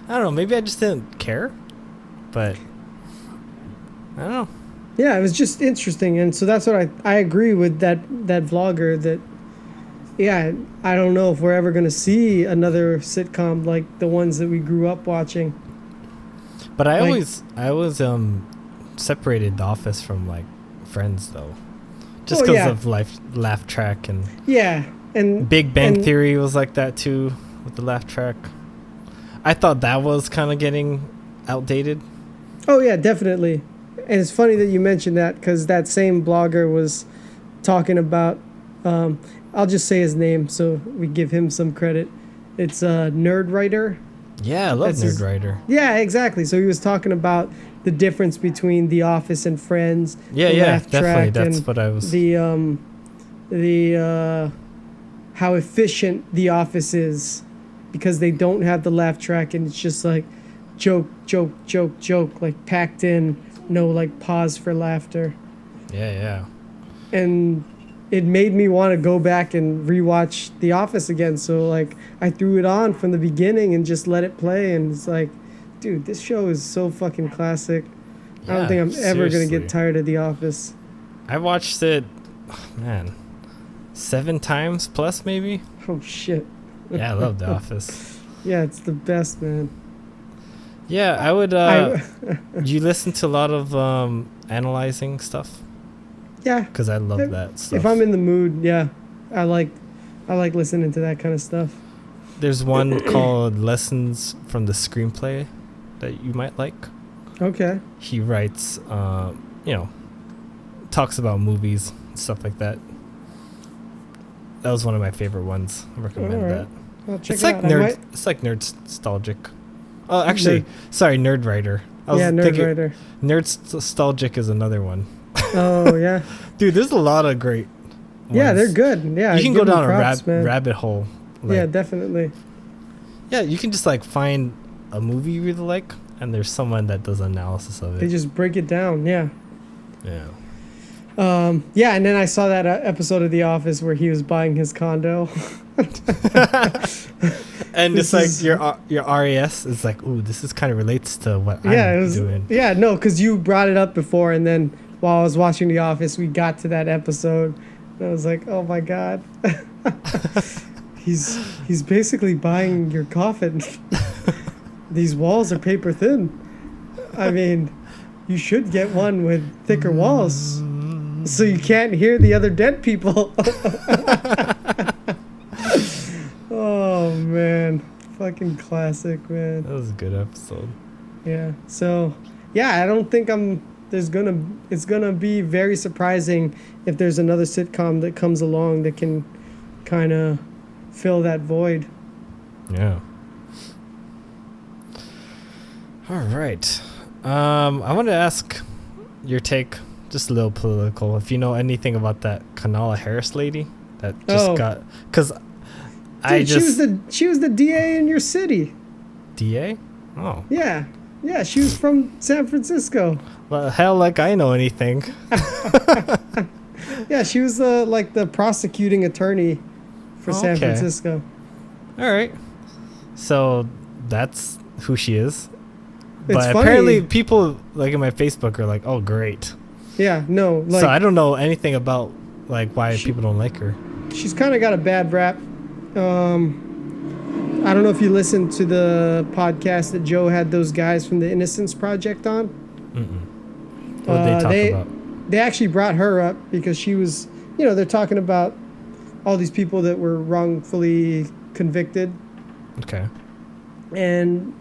I don't know, maybe I just didn't care, but I don't know. Yeah, it was just interesting, and so that's what I agree with that vlogger that, yeah, I don't know if we're ever going to see another sitcom like the ones that we grew up watching. But I always separated The Office from like Friends though, just because of laugh track and and Big Bang Theory was like that too with the laugh track. I thought that was kind of getting outdated. Oh yeah, definitely. And it's funny that you mentioned that, because that same blogger was talking about, I'll just say his name so we give him some credit. It's Nerd Writer. Yeah, I love Nerd Writer. Yeah, exactly. So he was talking about the difference between The Office and Friends. Yeah, definitely. That's what I was. The how efficient The Office is, because they don't have the laugh track and it's just like joke, like packed in. No like pause for laughter. Yeah. And it made me want to go back and rewatch The Office again. So like I threw it on from the beginning and just let it play, and it's like dude, this show is so fucking classic. Yeah, I don't think I'm ever going to seriously. get tired of The Office. I watched it, 7 times plus maybe. Oh, shit. Yeah, I love The Office. Yeah, it's the best, man. Yeah, I would. You listen to a lot of analyzing stuff? Yeah. Because I love that stuff. If I'm in the mood, yeah, I like listening to that kind of stuff. There's one called Lessons from the Screenplay that you might like. Okay. He writes, talks about movies, stuff like that. That was one of my favorite ones. I recommend that. I'll check It's it like out. It's like nostalgic. Oh, actually, sorry, Nerd Writer. Nerd Writer. Nostalgic is another one. Oh yeah. Dude, there's a lot of great ones. Yeah, they're good. Yeah, you can go down props, a rabbit hole. Yeah, definitely. Yeah, you can just like find a movie you really like, and there's someone that does analysis of it. They just break it down. Yeah. Yeah. Yeah, and then I saw that episode of The Office where he was buying his condo. And it's like your RAS is like, ooh, this is kind of relates to what I'm doing. Yeah, no, because you brought it up before, and then while I was watching The Office, we got to that episode, and I was like, oh my god, he's basically buying your coffin. These walls are paper thin. I mean, you should get one with thicker walls, so you can't hear the other dead people. Oh man, fucking classic, man. That was a good episode. Yeah. So, yeah, I don't think it's gonna be very surprising if there's another sitcom that comes along that can kind of fill that void. Yeah. All right. I want to ask your take, just a little political. If you know anything about that Kamala Harris lady that just got, because she was the DA in your city. DA? Oh. Yeah. Yeah, she was from San Francisco. Well, hell, like I know anything. Yeah, she was like the prosecuting attorney for San Francisco. All right. So that's who she is. It's but funny. apparently people like in my Facebook are like, oh, great. Yeah, no. Like, so I don't know anything about like why people don't like her. She's kind of got a bad rap. I don't know if you listened to the podcast that Joe had those guys from the Innocence Project on. Mm-mm. What did they talk about? They actually brought her up because she was, they're talking about all these people that were wrongfully convicted. Okay. And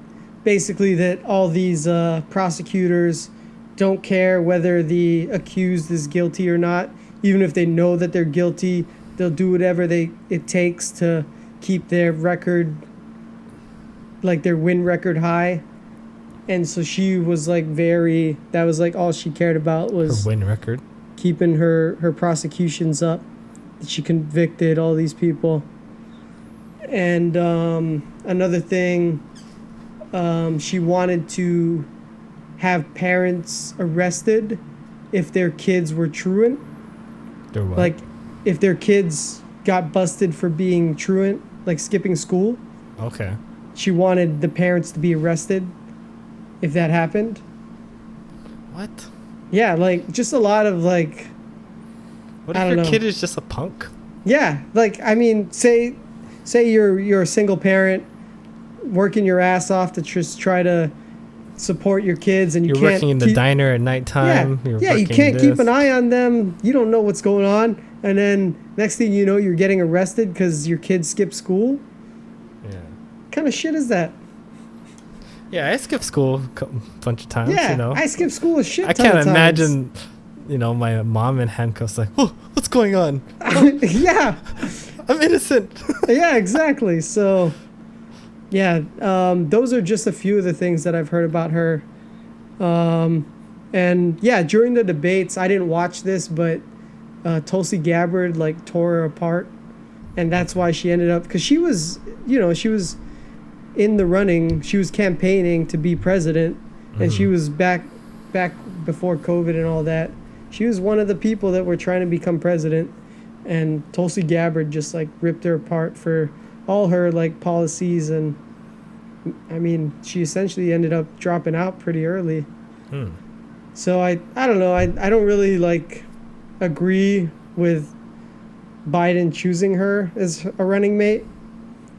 basically that all these prosecutors don't care whether the accused is guilty or not. Even if they know that they're guilty, they'll do whatever it takes to keep their record, like their win record high. And so she was like that was like all she cared about was her win record, keeping her prosecutions up. She convicted all these people. And another thing, she wanted to have parents arrested if their kids were truant. They're what? Like if their kids got busted for being truant, like skipping school. Okay. She wanted the parents to be arrested if that happened. What? Yeah, like just a lot of like. What if your kid is just a punk? Yeah, like I mean, say you're a single parent working your ass off to just try to support your kids, and you're working in the diner at nighttime. Yeah, you can't keep an eye on them. You don't know what's going on, and then next thing you know, you're getting arrested because your kid skipped school. Yeah. What kind of shit is that? Yeah, I skipped school a bunch of times. Yeah, I skipped school a shit. I can't imagine, my mom in handcuffs like, oh, what's going on? Yeah, I'm innocent. Yeah, exactly. So. Yeah, those are just a few of the things that I've heard about her. And yeah, during the debates, I didn't watch this, but Tulsi Gabbard like tore her apart. And that's why she ended up, because she was in the running. She was campaigning to be president. And she was back before COVID and all that. She was one of the people that were trying to become president. And Tulsi Gabbard just like ripped her apart for all her like policies and I mean, she essentially ended up dropping out pretty early. So I don't know. I don't really like agree with Biden choosing her as a running mate,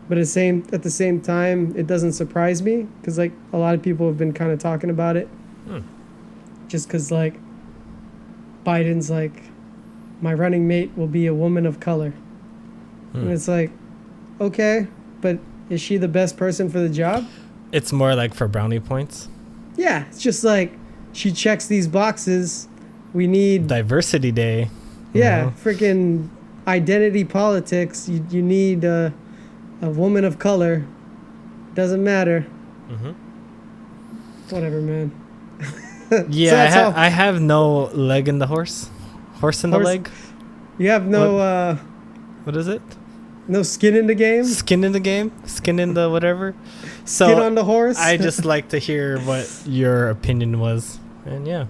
but at the same time, it doesn't surprise me because like a lot of people have been kind of talking about it. Just because like Biden's like, my running mate will be a woman of color, and it's like, okay, but is she the best person for the job? It's more like for brownie points. Yeah, it's just like she checks these boxes. We need diversity day. Yeah, freaking identity politics. You need a woman of color. Doesn't matter. Whatever, man. Yeah, So I have no leg in the horse. Horse in the leg. You have no what is it? No skin in the game? Skin in the game? Skin in the whatever? So skin on the horse? I just like to hear what your opinion was. And yeah.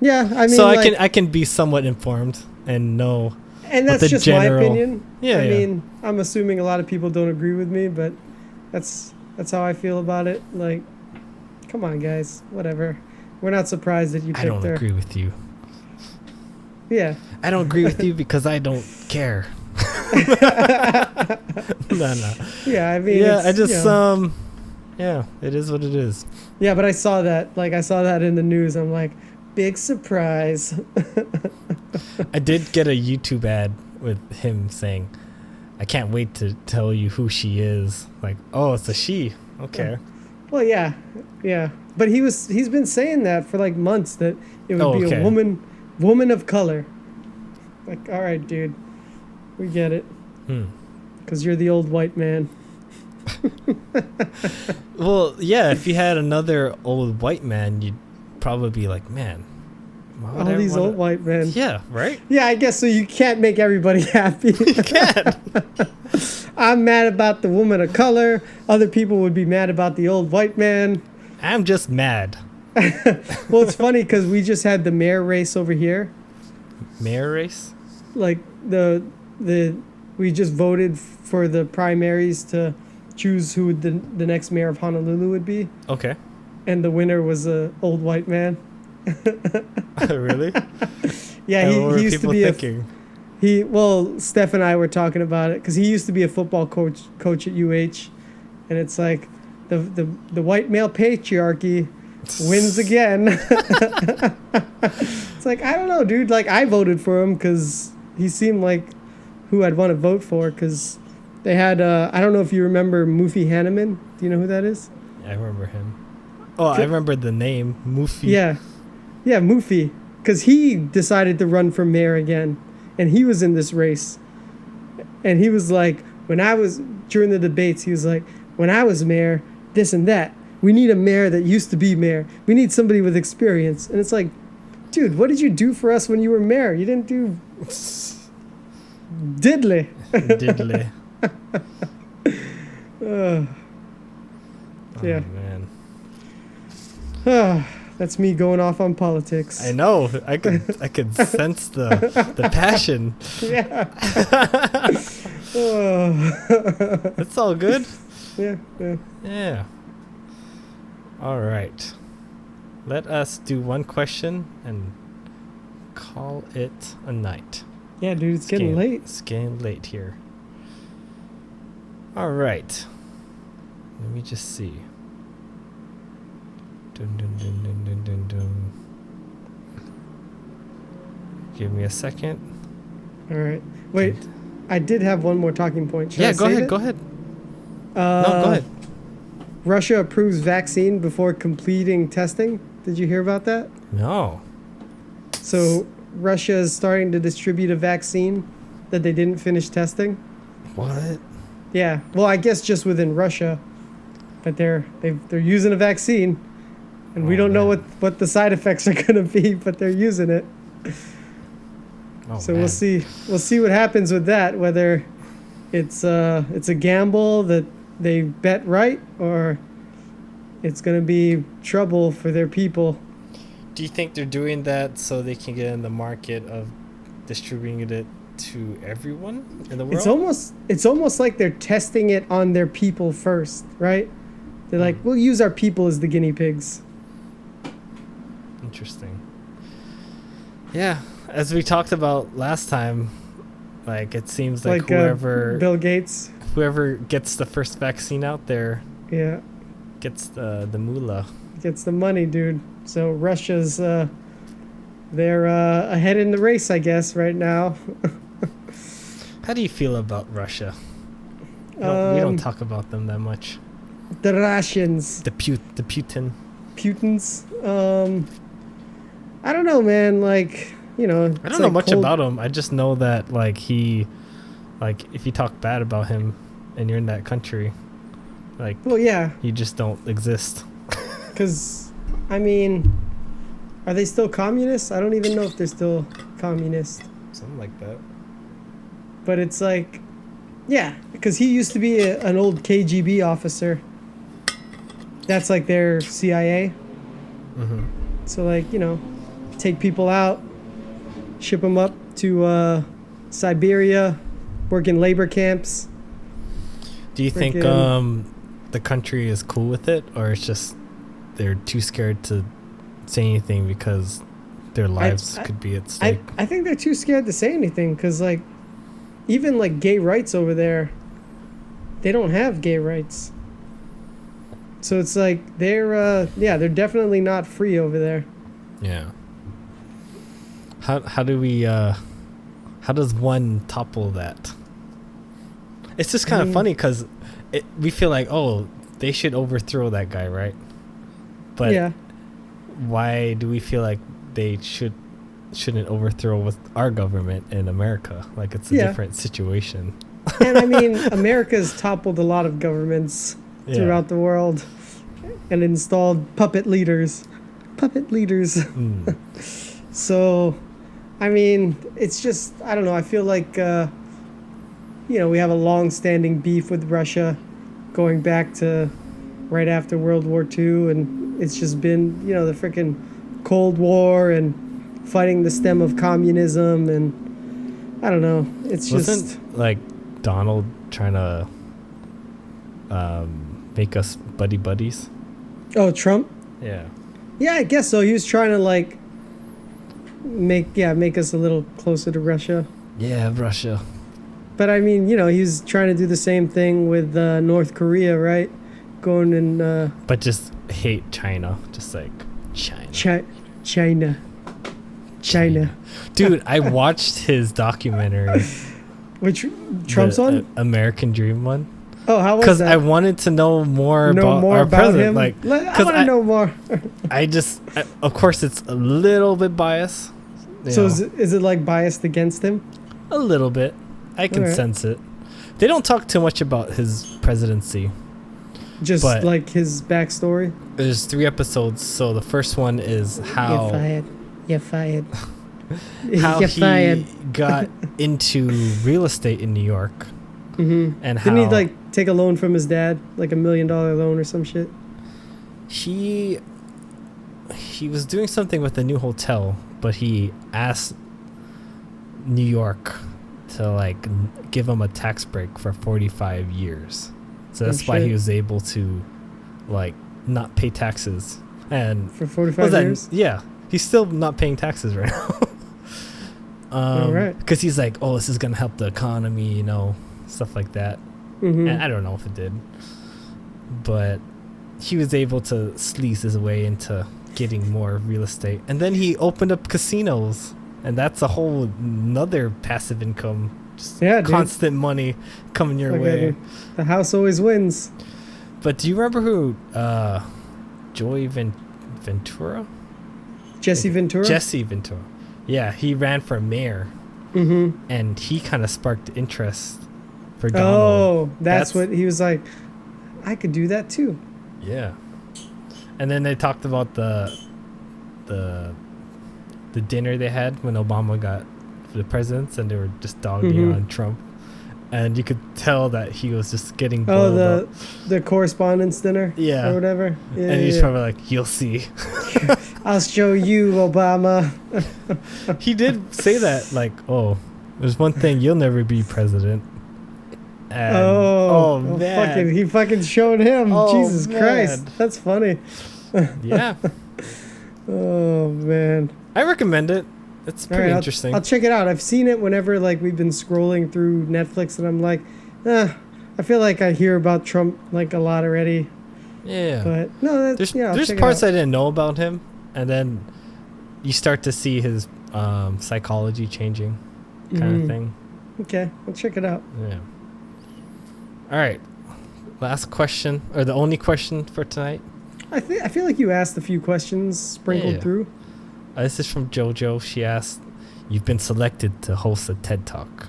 Yeah, I mean, so I can be somewhat informed and know. And that's just my opinion. Yeah, I mean, I'm assuming a lot of people don't agree with me, but that's how I feel about it. Like, come on, guys, whatever. We're not surprised that you picked her. I don't agree with you. Yeah. I don't agree with you because I don't care. No. Yeah, I mean, yeah, I just yeah, it is what it is. Yeah, but I saw that in the news. I'm like, big surprise. I did get a YouTube ad with him saying, I can't wait to tell you who she is. Like, oh, it's a she. Okay. Well, yeah. But he's been saying that for like months, that it would be a woman of color. Like, all right, dude, we get it. Because you're the old white man. Well, yeah, if you had another old white man, you'd probably be like, man, all these old white men. Yeah, right? Yeah, I guess so. You can't make everybody happy. You can't. I'm mad about the woman of color. Other people would be mad about the old white man. I'm just mad. Well, it's funny because we just had the mayor race over here. Mayor race? Like we just voted for the primaries to choose who the next mayor of Honolulu would be. Okay. And the winner was a old white man. Really? Yeah, he used to be thinking? Steph and I were talking about it because he used to be a football coach at UH, and it's like the white male patriarchy wins again. It's like, I don't know, dude. Like, I voted for him because he seemed like who I'd want to vote for, because they had I don't know if you remember Mufi Hanneman. Do you know who that is? I remember him. Oh, I remember the name Mufi. Yeah, Mufi, because he decided to run for mayor again, and he was in this race, and he was like, during the debates, he was like, when I was mayor, this and that. We need a mayor that used to be mayor. We need somebody with experience. And it's like, dude, what did you do for us when you were mayor? You didn't do diddly. Diddly. Yeah. Oh, man. That's me going off on politics. I know. I could sense the passion. Yeah. It's all good. Yeah. All right. Let us do one question and call it a night. Yeah, dude, it's getting late. It's getting late here. All right. Let me just see. Dun, dun, dun, dun, dun, dun, dun. Give me a second. All right. Wait, I did have one more talking point. Should I go ahead. it? Go ahead. No, go ahead. Russia approves vaccine before completing testing. Did you hear about that? No. So Russia is starting to distribute a vaccine that they didn't finish testing. What? Yeah. Well, I guess just within Russia, but they're using a vaccine, and we don't know what the side effects are going to be, but they're using it. So we'll see what happens with that. Whether it's a gamble that they bet right, or it's going to be trouble for their people. Do you think they're doing that so they can get in the market of distributing it to everyone in the world? It's almost like they're testing it on their people first, right? They're like, we'll use our people as the guinea pigs. Interesting. Yeah, as we talked about last time, like it seems like whoever Bill Gates, whoever gets the first vaccine out there, yeah, gets the moolah, gets the money, dude. So Russia's they're ahead in the race, I guess, right now. How do you feel about Russia? We don't talk about them that much. The Russians. The Putin. Putins. I don't know, man. Like, you know, I don't know much about him. I just know that if you talk bad about him and you're in that country, well, yeah, you just don't exist. Because, I mean, are they still communists? I don't even know if they're still communist. Something like that. But it's like, yeah, because he used to be an old KGB officer. That's like their CIA. Mm-hmm. So, like, you know, take people out, ship them up to Siberia, work in labor camps. Do you think the country is cool with it, or it's just they're too scared to say anything because their lives could be at stake? I think they're too scared to say anything because, like, even like gay rights over there, they don't have gay rights. So it's like they're definitely not free over there. Yeah. How do we how does one topple that? It's just kind of funny because we feel like, oh, they should overthrow that guy, right? But yeah, why do we feel like they shouldn't overthrow with our government in America? Like it's a different situation. And I mean, America's toppled a lot of governments throughout the world and installed puppet leaders. So, I mean, it's just, I don't know. I feel like, you know, we have a long-standing beef with Russia going back to right after World War II. And it's just been, you know, the freaking Cold War and fighting the stem of communism. And I don't know. It's Wasn't like Donald trying to make us buddies? Oh, Trump? Yeah. Yeah, I guess so. He was trying to like make us a little closer to Russia. Yeah, Russia. But I mean, you know, he's trying to do the same thing with North Korea, right? Going and but just hate China, just like China. Dude, I watched his documentary. Which Trump's on? American Dream one. Oh, how was that? Because I wanted to know more about our president. Him? Like, I want to know more. Of course, it's a little bit biased. So is it like biased against him? A little bit. I can sense it. They don't talk too much about his presidency. Just like his backstory? There's 3 episodes. So the first one is how... You're fired. How he got into real estate in New York. Mm-hmm. And how... Didn't he like take a loan from his dad? Like $1 million loan or some shit? He was doing something with a new hotel, but he asked New York to like give him a tax break for 45 years. So that's why he was able to like not pay taxes. And for 45 years? Yeah. He's still not paying taxes right now. All right. Because he's like, oh, this is going to help the economy, you know, stuff like that. Mm-hmm. And I don't know if it did. But he was able to sleaze his way into getting more real estate. And then he opened up casinos. And that's a whole nother passive income. Just constant money coming your way. The house always wins. But do you remember who Joey Ventura? Jesse Ventura? Jesse Ventura. Yeah, he ran for mayor. Mm-hmm. And he kind of sparked interest for Donald. Oh, that's what he was like, I could do that too. Yeah. And then they talked about the dinner they had when Obama got the presidents, and they were just dogging on Trump. And you could tell that he was just getting boiled up. The correspondence dinner? Yeah. Or whatever? Yeah, and he's probably like, you'll see. I'll show you, Obama. He did say that, like, oh, there's one thing, you'll never be president. And, man. He fucking showed him. Oh, Jesus man. Christ. That's funny. Yeah. Oh, man. I recommend it. It's pretty interesting. I'll check it out. I've seen it whenever like we've been scrolling through Netflix, and I'm like, I feel like I hear about Trump like a lot already. Yeah. But no, there's parts I didn't know about him, and then you start to see his psychology changing kind of thing. Okay, I'll check it out. Yeah. All right. Last question, or the only question for tonight. I feel like you asked a few questions sprinkled through. This is from JoJo. She asked, "You've been selected to host a TED Talk.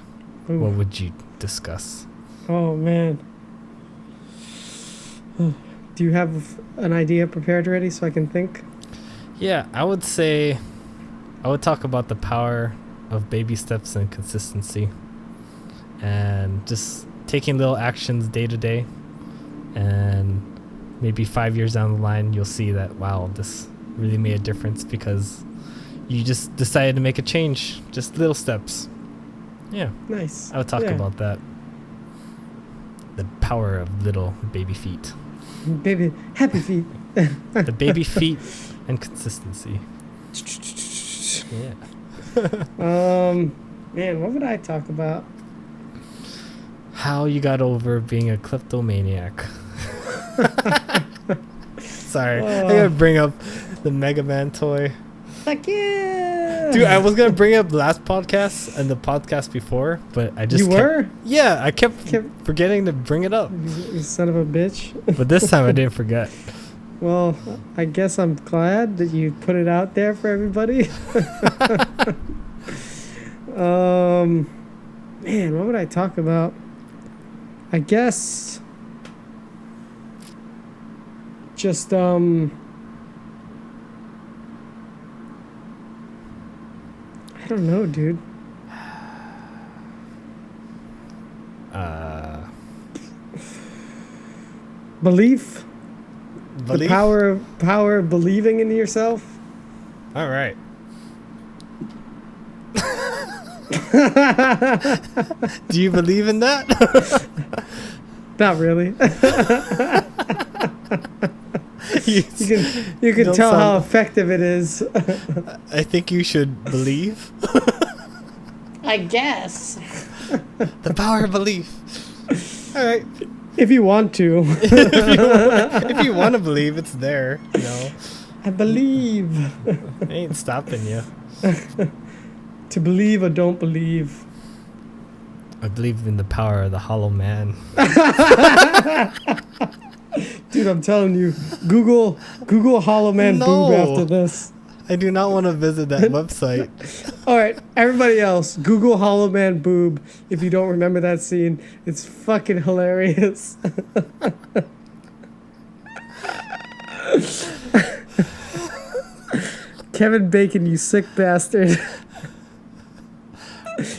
Ooh. What would you discuss?" Oh, man. Do you have an idea prepared already so I can think? Yeah, I would say I would talk about the power of baby steps and consistency, and just taking little actions day to day, and maybe 5 years down the line you'll see that, wow, this really made a difference because you just decided to make a change, just little steps. Yeah. Nice. I would talk about that. The power of little baby feet. Baby, happy feet. The baby feet and consistency. Yeah. Man, what would I talk about? How you got over being a kleptomaniac. Sorry, I gotta bring up the Mega Man toy. Heck yeah! Dude, I was gonna bring up last podcast and the podcast before, but I just I kept forgetting to bring it up. You son of a bitch. But this time I didn't forget. Well, I guess I'm glad that you put it out there for everybody. Man, what would I talk about? I guess just I don't know, dude. Belief? The power of believing in yourself. All right. Do you believe in that? Not really. you can tell how effective it is. I think you should believe. I guess. The power of belief. All right. If you want to. if you want to believe, it's there. You know. I believe. I ain't stopping you. To believe or don't believe. I believe in the power of the Hollow Man. Dude, I'm telling you, Google Hollow Man boob after this. I do not want to visit that website. All right, everybody else, Google Hollow Man boob if you don't remember that scene. It's fucking hilarious. Kevin Bacon, you sick bastard.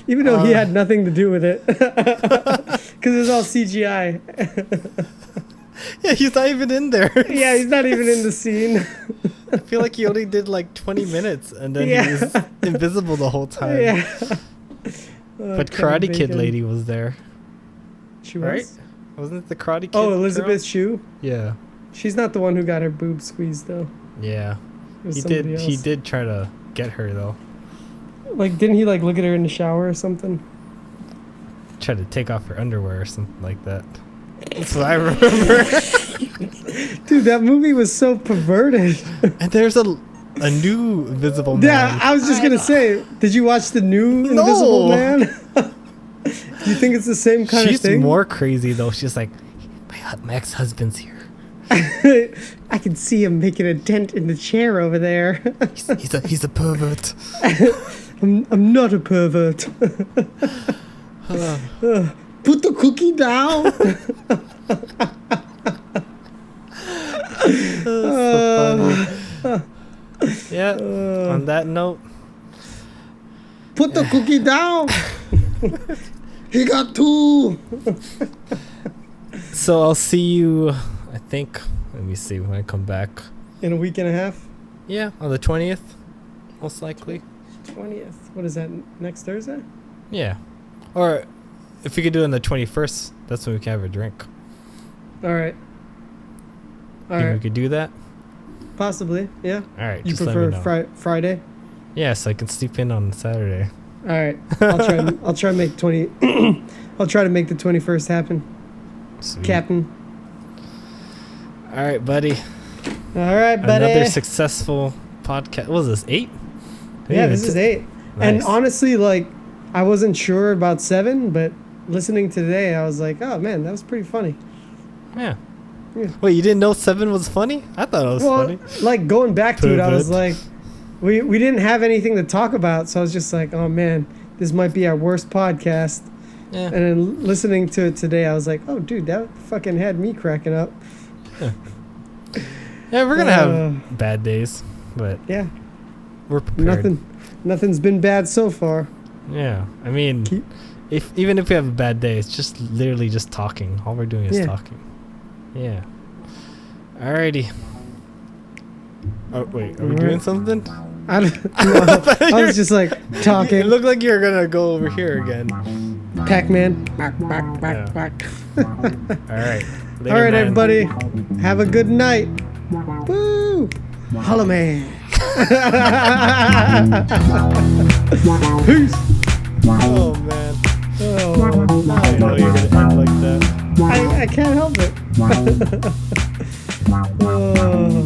Even though he had nothing to do with it. Because it was all CGI. Yeah, he's not even in there. Yeah, he's not even in the scene. I feel like he only did like 20 minutes and then he was invisible the whole time. Yeah. But Karate Kid lady was there. She was? Right? Wasn't it the Karate Kid? Oh, Elizabeth girl? Shue? Yeah. She's not the one who got her boob squeezed, though. Yeah. He did try to get her, though. Like, didn't he, like, look at her in the shower or something? Try to take off her underwear or something like that. That's what I remember. Dude, that movie was so perverted. And there's a new Invisible Man. Yeah, I was just going to say, did you watch the new Invisible Man? Do you think it's the same kind of thing? She's more crazy, though. She's like, my ex-husband's here. I can see him making a dent in the chair over there. He's a pervert. I'm not a pervert. Put the cookie down. So funny. Yeah. On that note, put the cookie down. He got two. So I'll see you. I think. Let me see when I come back. In a week and a half. Yeah, on the 20th, most likely. 20th. What is that? Next Thursday? Yeah, or if we could do it on the 21st, that's when we can have a drink. All right. Think we could do that? Possibly, yeah. All right. You just let me prefer know. Friday? Yes, I can sleep in on Saturday. All right. I'll try to make I'll try to make the 21st happen. Sweet. Captain. All right, buddy. All right, buddy. Another successful podcast. What was this, 8? Yeah, this is 8. Nice. And honestly, like, I wasn't sure about 7, but listening today, I was like, oh man, that was pretty funny. Yeah. Yeah. Wait, you didn't know 7 was funny? I thought it was funny. Like, going back to it, I was like, we didn't have anything to talk about, so I was just like, oh man, this might be our worst podcast. Yeah. And then listening to it today, I was like, oh dude, that fucking had me cracking up. Yeah, we're gonna have bad days, but yeah, we're prepared. Nothing's been bad so far. Yeah, I mean, even if we have a bad day, it's just literally just talking. All we're doing is talking. Yeah. Alrighty. Oh wait, are we doing something? I was just like talking. It looked like you were gonna go over here again. Pac-Man. Alright. All right, everybody. Have a good night. Woo! Holla, man. Peace. Oh man. Oh, I didn't know you were gonna end like that. I can't help it. Oh,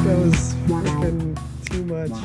that was freaking too much.